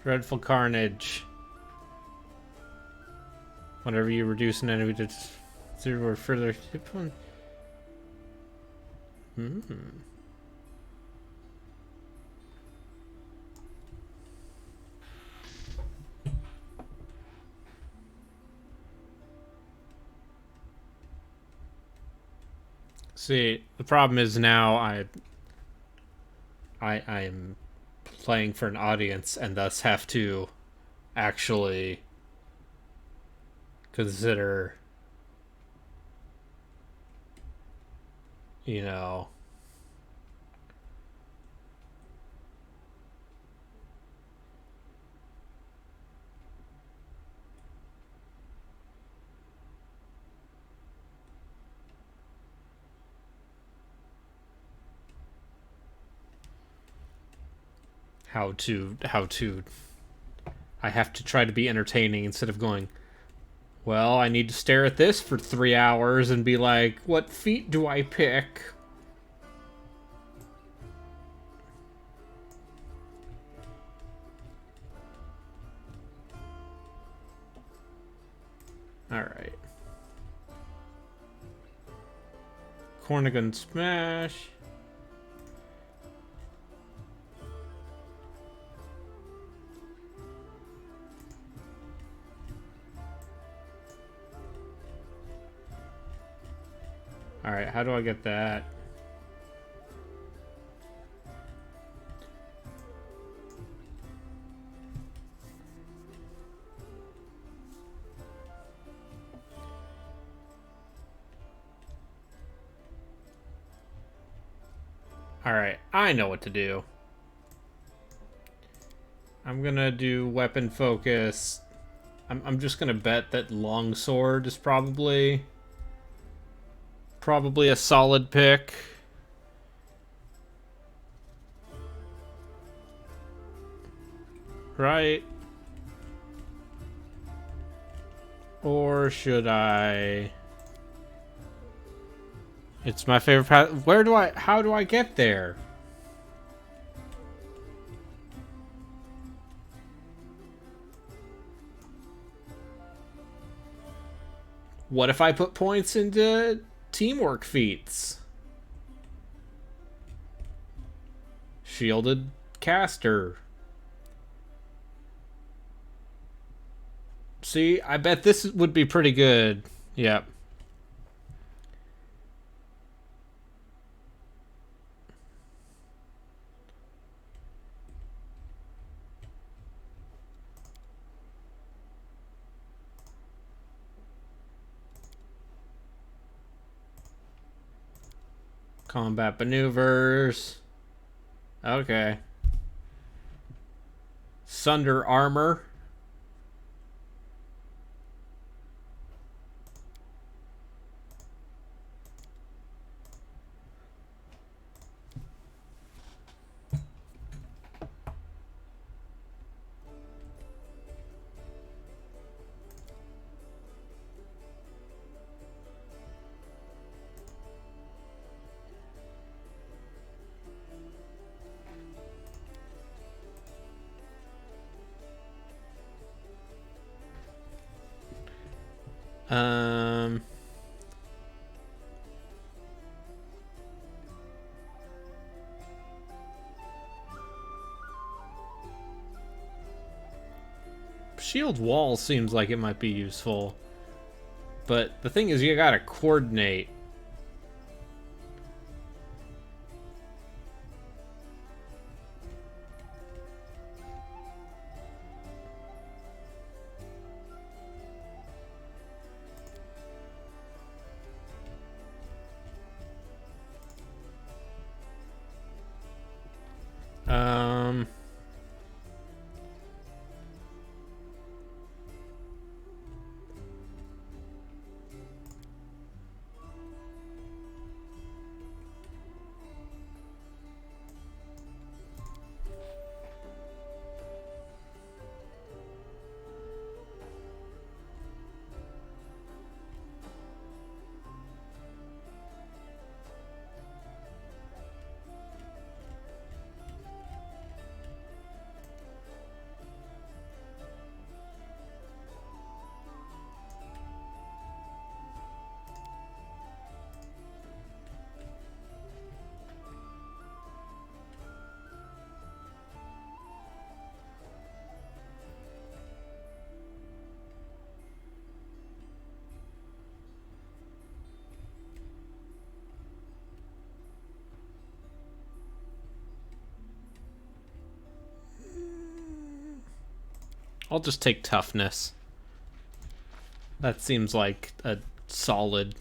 Dreadful Carnage. Whenever you reduce an enemy to 0 or further hit point. See, the problem is now I am playing for an audience and thus have to actually consider, you know, how to I have to try to be entertaining instead of going, well, I need to stare at this for 3 hours and be like, what feat do I pick? Alright. Cornigan Smash. Alright, how do I get that? Alright, I know what to do. I'm gonna do weapon focus. I'm just gonna bet that longsword is probably a solid pick. Right? Or should I? It's my favorite path. How do I get there? What if I put points into teamwork feats? Shielded caster. See, I bet this would be pretty good. Yep. Combat maneuvers. Okay. Sunder armor. Um, Shield wall seems like it might be useful. But the thing is, you gotta coordinate. Um... I'll just take toughness. That seems like a solid.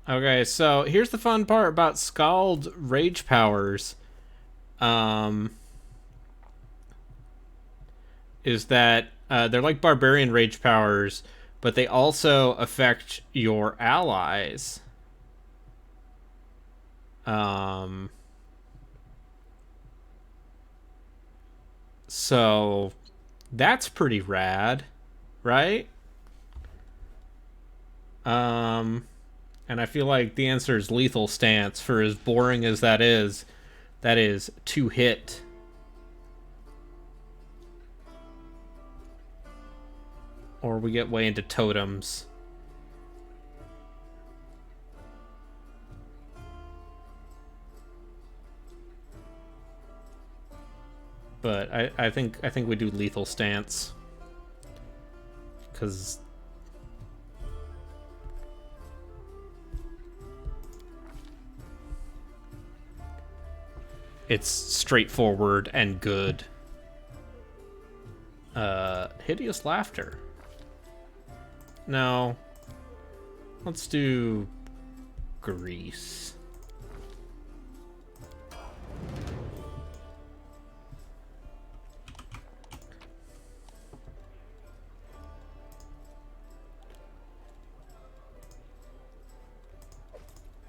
Okay, so here's the fun part about Scald rage powers. Is that they're like barbarian rage powers, but they also affect your allies. So that's pretty rad, right? And I feel like the answer is lethal stance. For as boring as that is 2 hit. Or we get way into totems. But I think we do lethal stance. 'Cause it's straightforward and good. Hideous laughter. No. Let's do grease.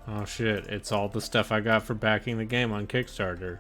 Oh shit, it's all the stuff I got for backing the game on Kickstarter.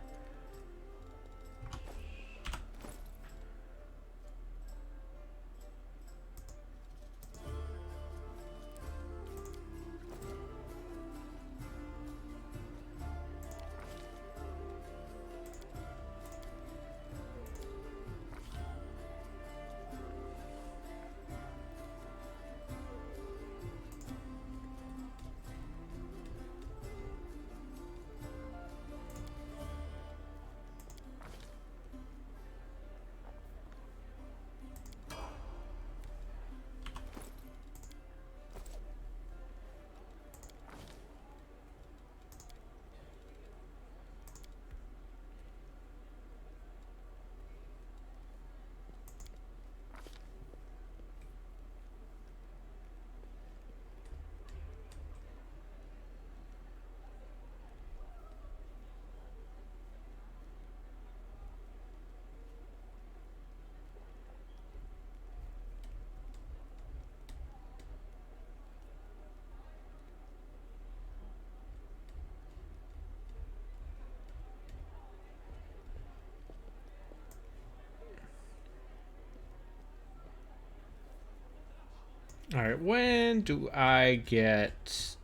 Alright, when do I get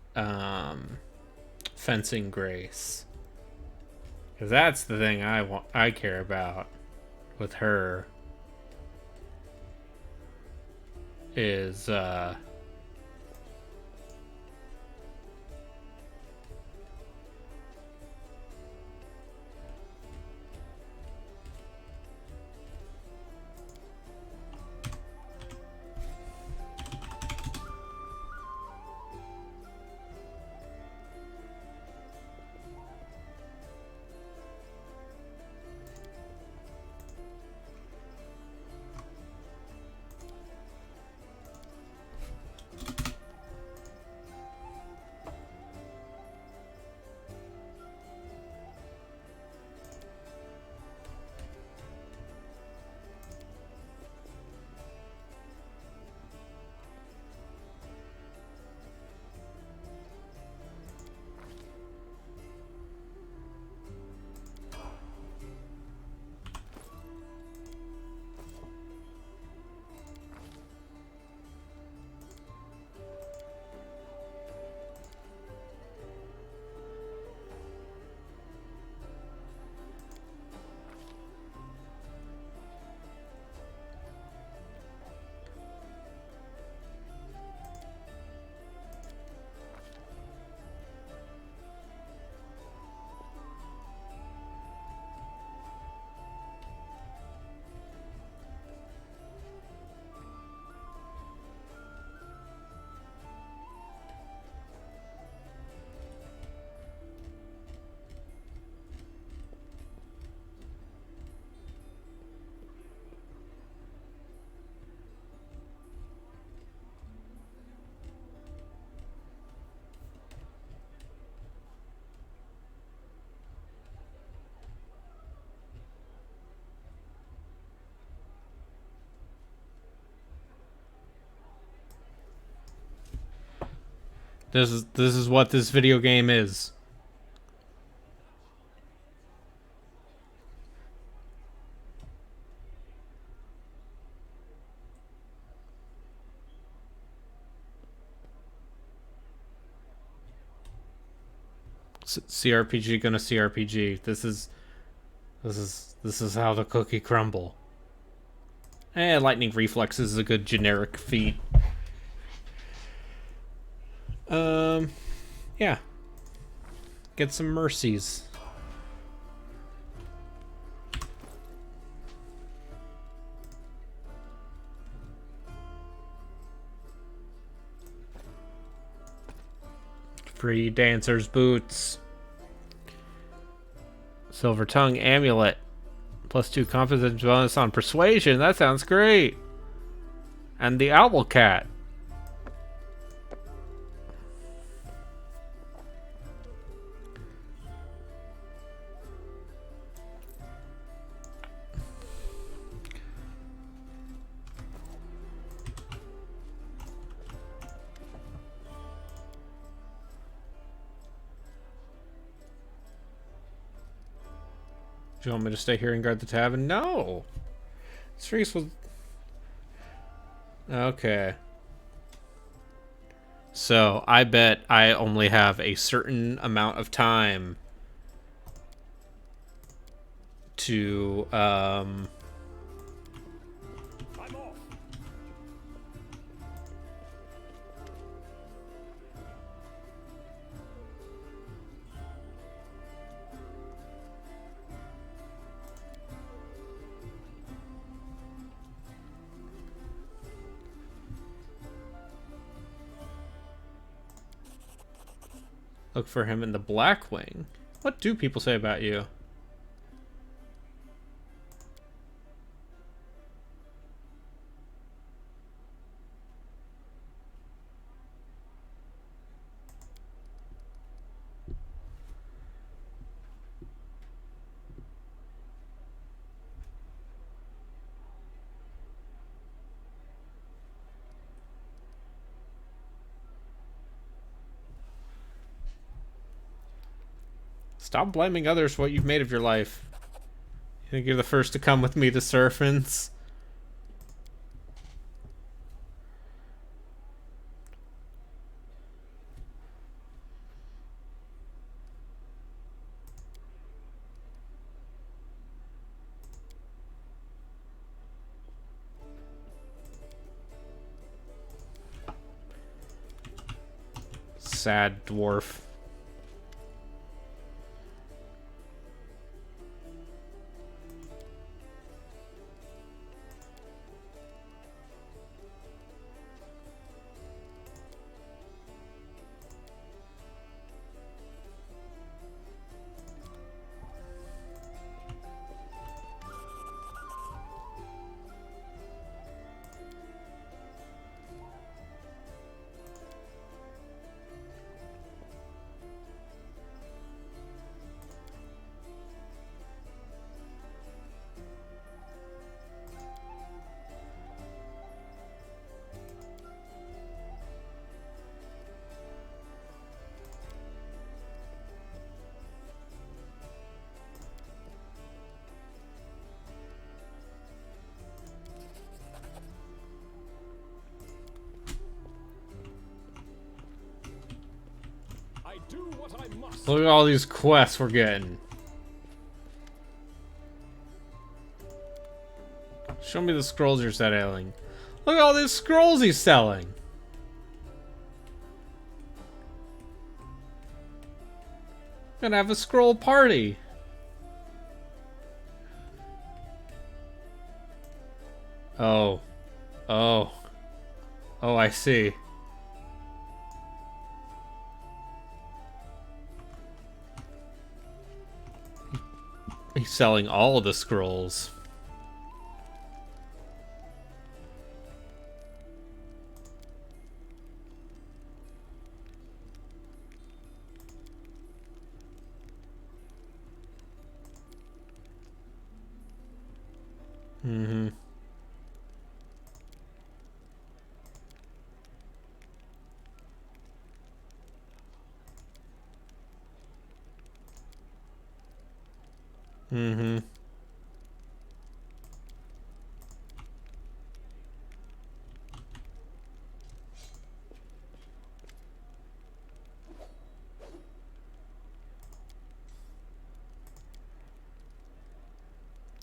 fencing grace? Because that's the thing I care about with her. Is this is what this video game is. CRPG gonna CRPG. This is how the cookie crumble. Lightning reflexes is a good generic feat. Yeah. Get some mercies. Free dancer's boots. Silver tongue amulet. +2 confidence bonus on persuasion. That sounds great. And the owl cat. Do you want me to stay here and guard the tavern? No! Cerise was... Okay. So, I bet I only have a certain amount of time to, I'm off. look for him in the Black Wing. What do people say about you? Stop blaming others for what you've made of your life. You think you're the first to come with me to Surfins? sad dwarf. I do what I must. Look at all these quests we're getting. Show me the scrolls you're selling. Look at all these scrolls he's selling. Gonna have a scroll party. Oh. Oh. Oh, I see. He's selling all the scrolls. Mm-hmm. Mm-hmm.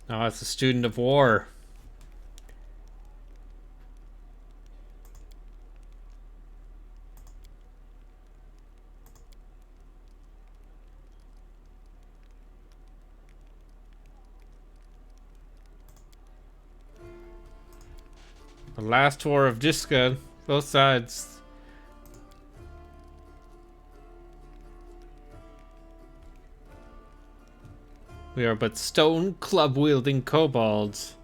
Oh, it's a student of war. The last war of Jiska, both sides. We are but stone club-wielding kobolds.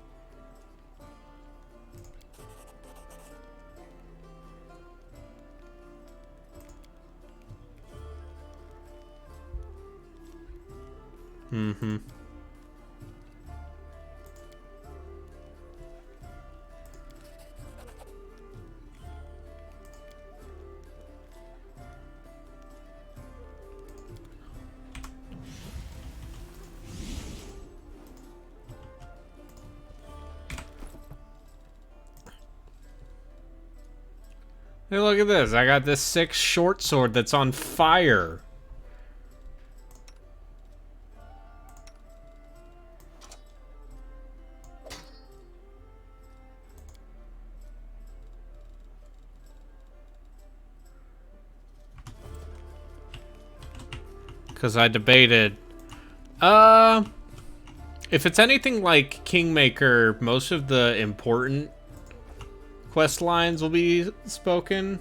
Mm-hmm. Hey, look at this. I got this sick short sword that's on fire. Because I debated. If it's anything like Kingmaker, most of the important quest lines will be spoken.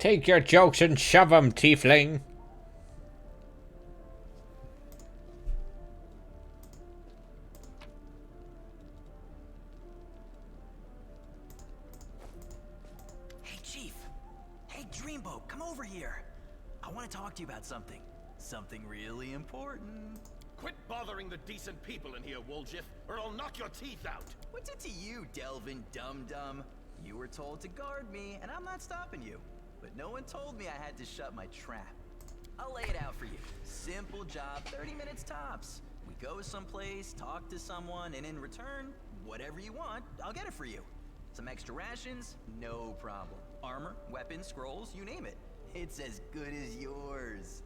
Take your jokes and shove 'em, tiefling. Hey, Chief. Hey, Dreamboat, come over here. I want to talk to you about something. Something really important. Quit bothering the decent people in here, Wolgiff, or I'll knock your teeth out. What's it to you, Delvin Dum-Dum? You were told to guard me, and I'm not stopping you. But no one told me I had to shut my trap. I'll lay it out for you. Simple job, 30 minutes tops. We go someplace, talk to someone, and in return, whatever you want, I'll get it for you. Some extra rations? No problem. Armor, weapons, scrolls, you name it. It's as good as yours.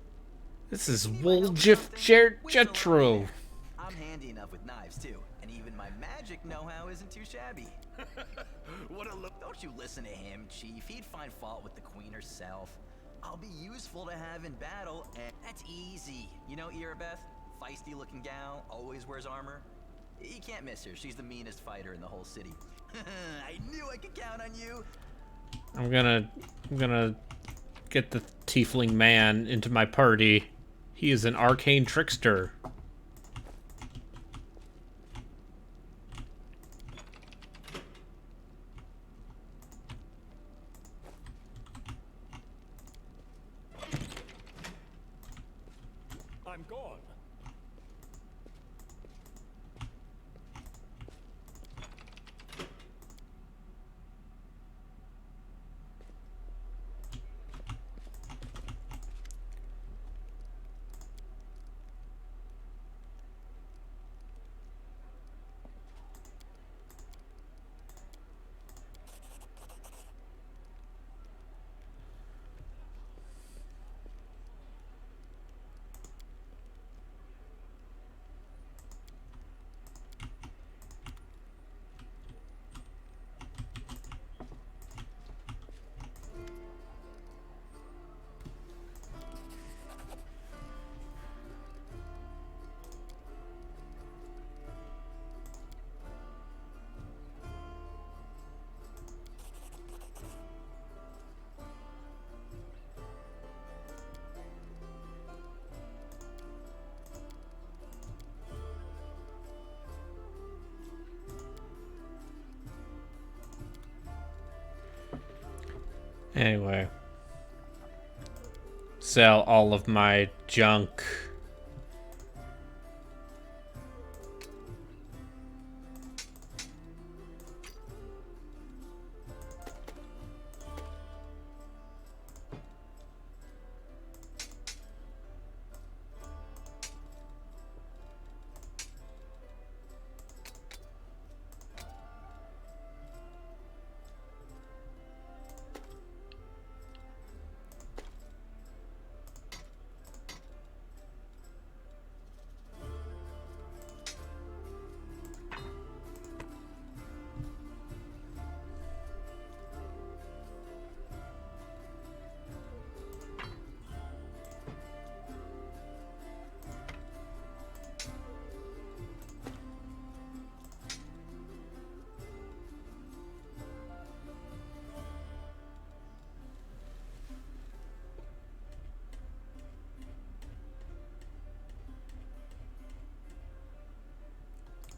This is Need my help with Wolgiff something? Whistle over Jetro. there. I'm handy enough with knives too, and even my magic know-how isn't too shabby. What a look. Don't you listen to him, Chief. He'd find fault with the Queen herself. I'll be useful to have in battle, and that's easy. You know Irabeth? Feisty-looking gal, always wears armor. You can't miss her. She's the meanest fighter in the whole city. I knew I could count on you. I'm gonna get the tiefling man into my party. He is an arcane trickster. I'm gone. Anyway. Sell all of my junk.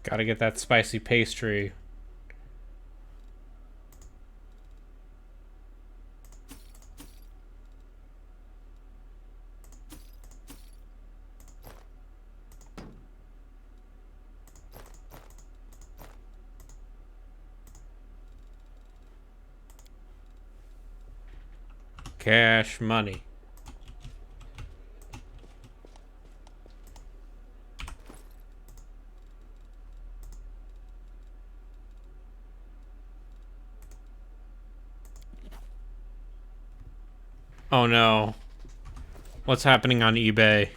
Gotta get that spicy pastry. Cash money. Oh no. What's happening on eBay?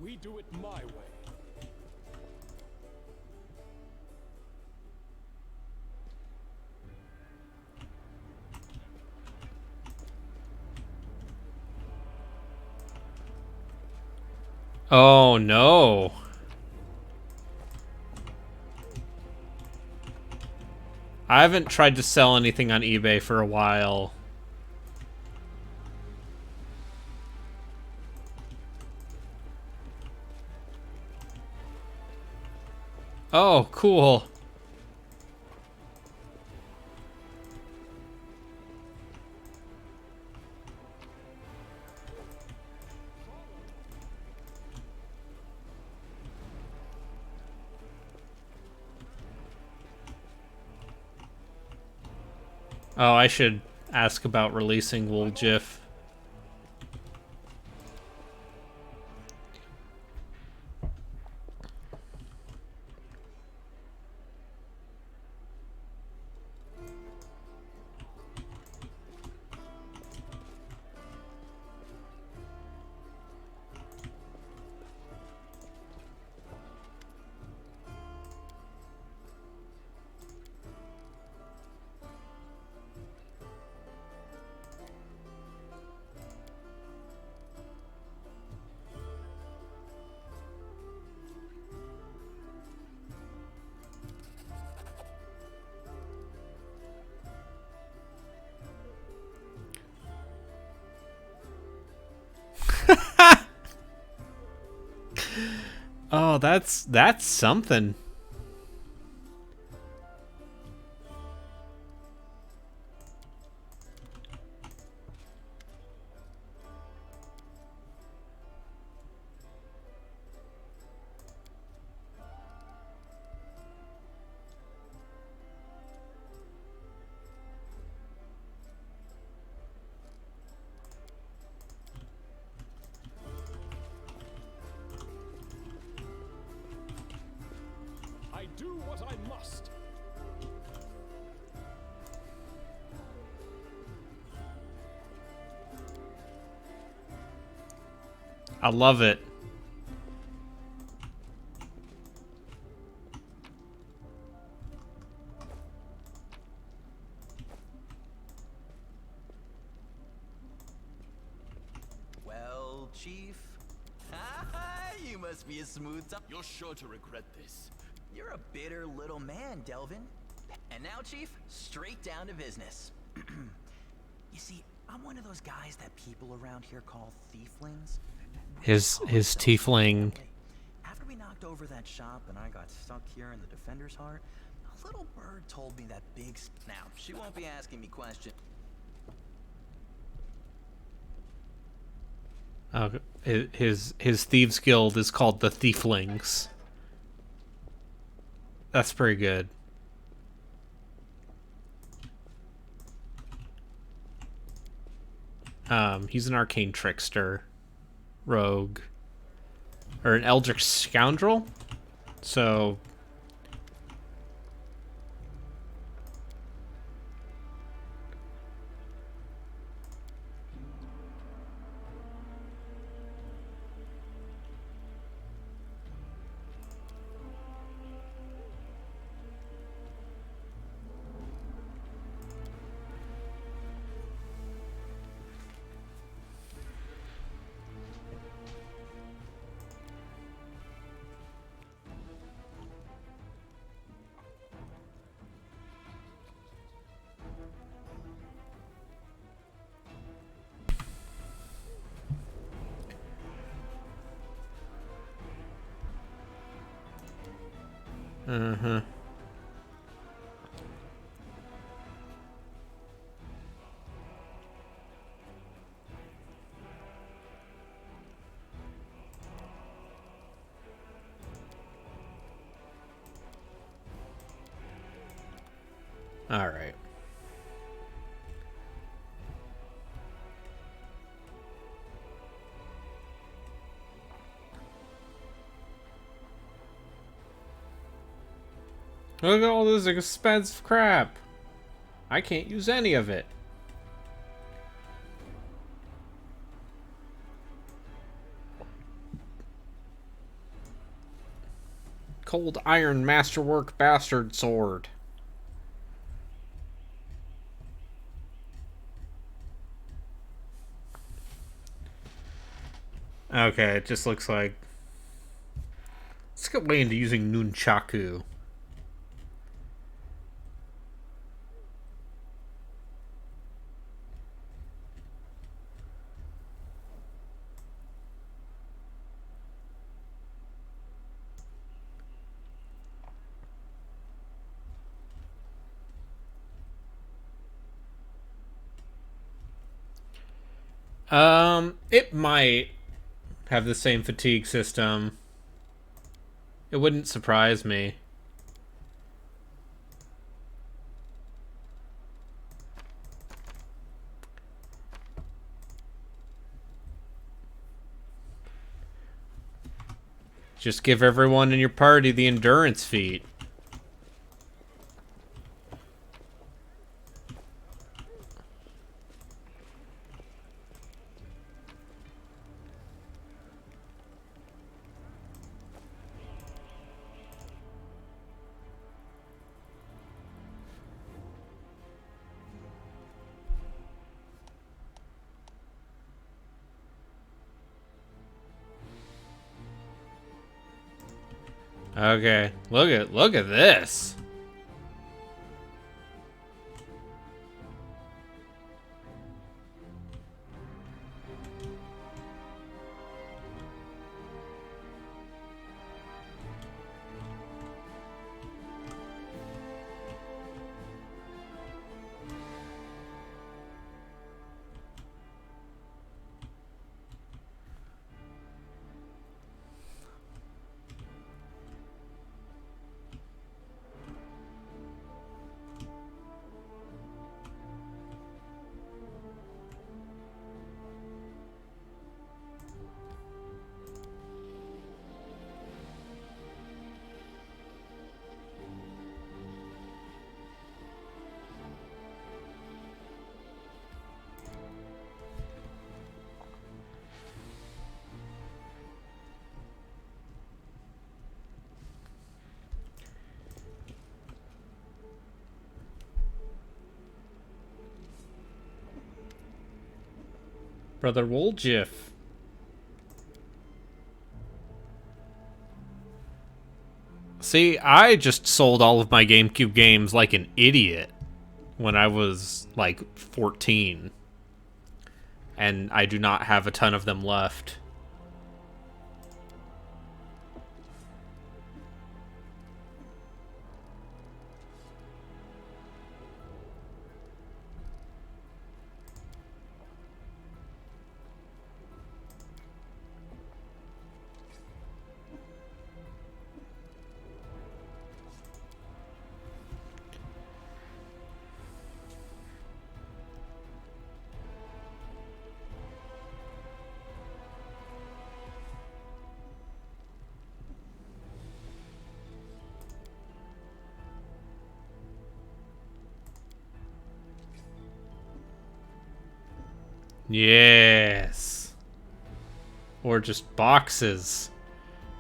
We do it my way. Oh no. I haven't tried to sell anything on eBay for a while. Oh, cool. Oh, I should ask about releasing Wool GIF. Oh, that's something. I do what I must. I love it. Well, Chief, you must be a smooth top. You're sure to regret this. You're a bitter little man, Delvin. And now, Chief, straight down to business. You see, I'm one of those guys that people around here call thieflings. His tiefling. After we knocked over that shop and I got stuck here in the Defender's Heart, a little bird told me that big... Now, she won't be asking me questions. His thieves guild is called the Thieflings. That's pretty good. He's an arcane trickster, rogue, or an eldritch scoundrel. So all right. Look at all this expensive crap. I can't use any of it. Cold iron masterwork bastard sword. Okay, it just looks like... Let's get way into using nunchaku. It might have the same fatigue system. It wouldn't surprise me. Just give everyone in your party the endurance feat. Okay, look at this. Brother Woljif. See, I just sold all of my GameCube games like an idiot when I was like 14. And I do not have a ton of them left. Yes. Or just boxes.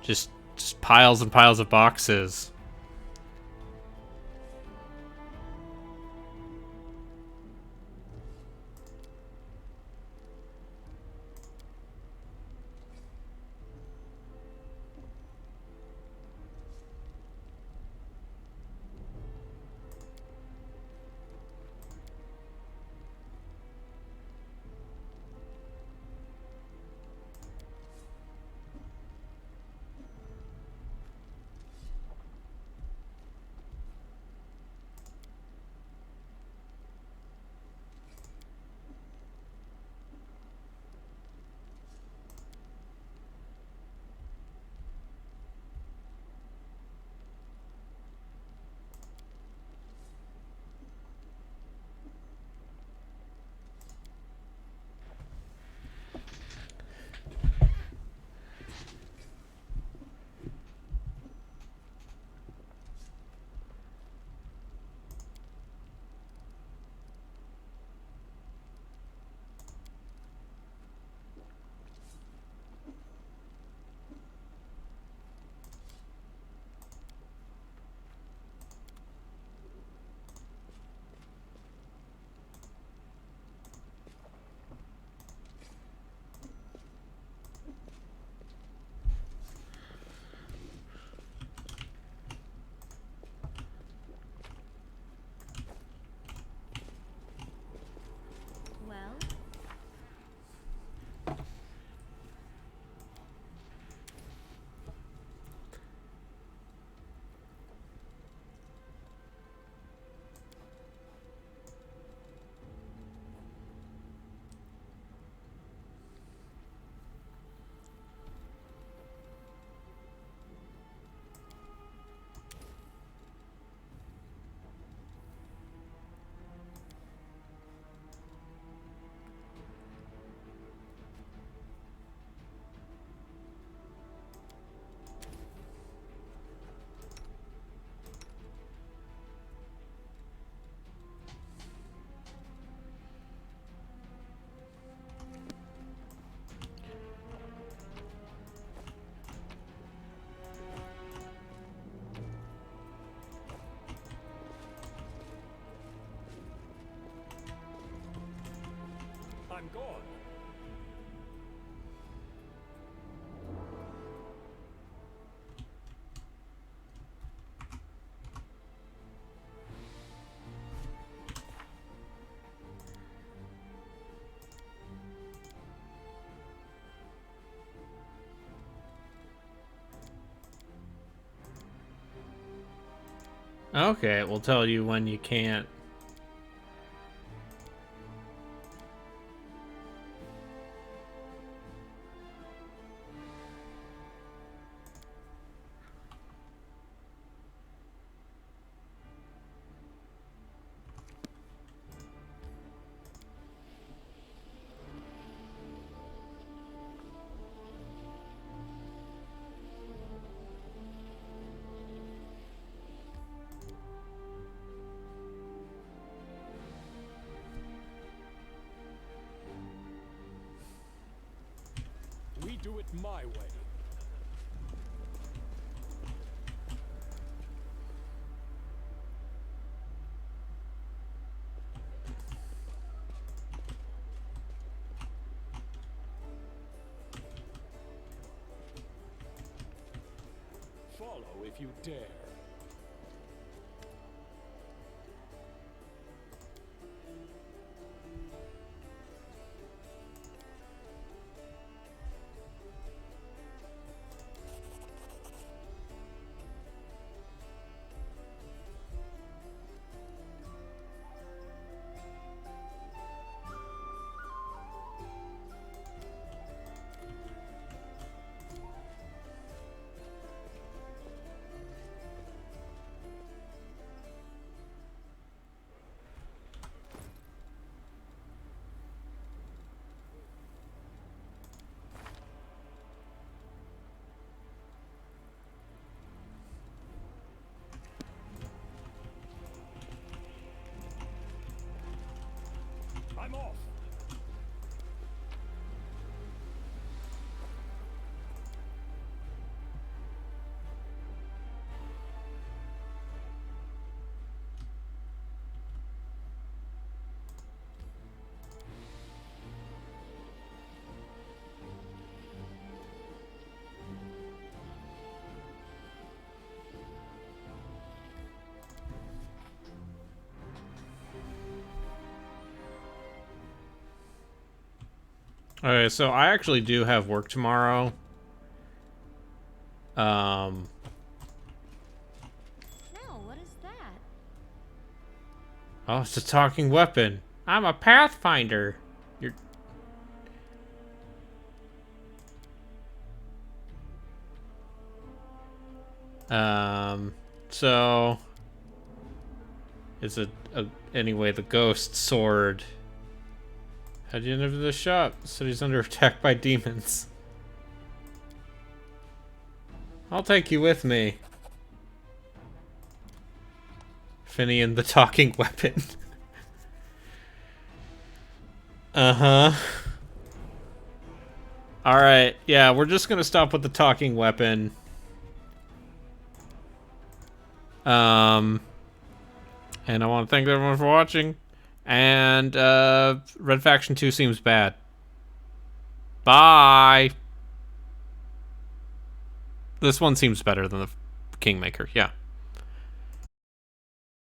Just piles and piles of boxes. I'm gone. Okay, it will tell you when you can't. We do it my way. Follow if you dare. I'm off. Okay, so I actually do have work tomorrow. No, what is that? Oh, it's a talking weapon. I'm a Pathfinder. You're... So... It's anyway, the ghost sword. How'd you enter the shop? The city's under attack by demons. I'll take you with me. Finian the talking weapon. Uh-huh. Alright, yeah, we're just gonna stop with the talking weapon. And I want to thank everyone for watching. And, Red Faction 2 seems bad. Bye! This one seems better than the Kingmaker, yeah.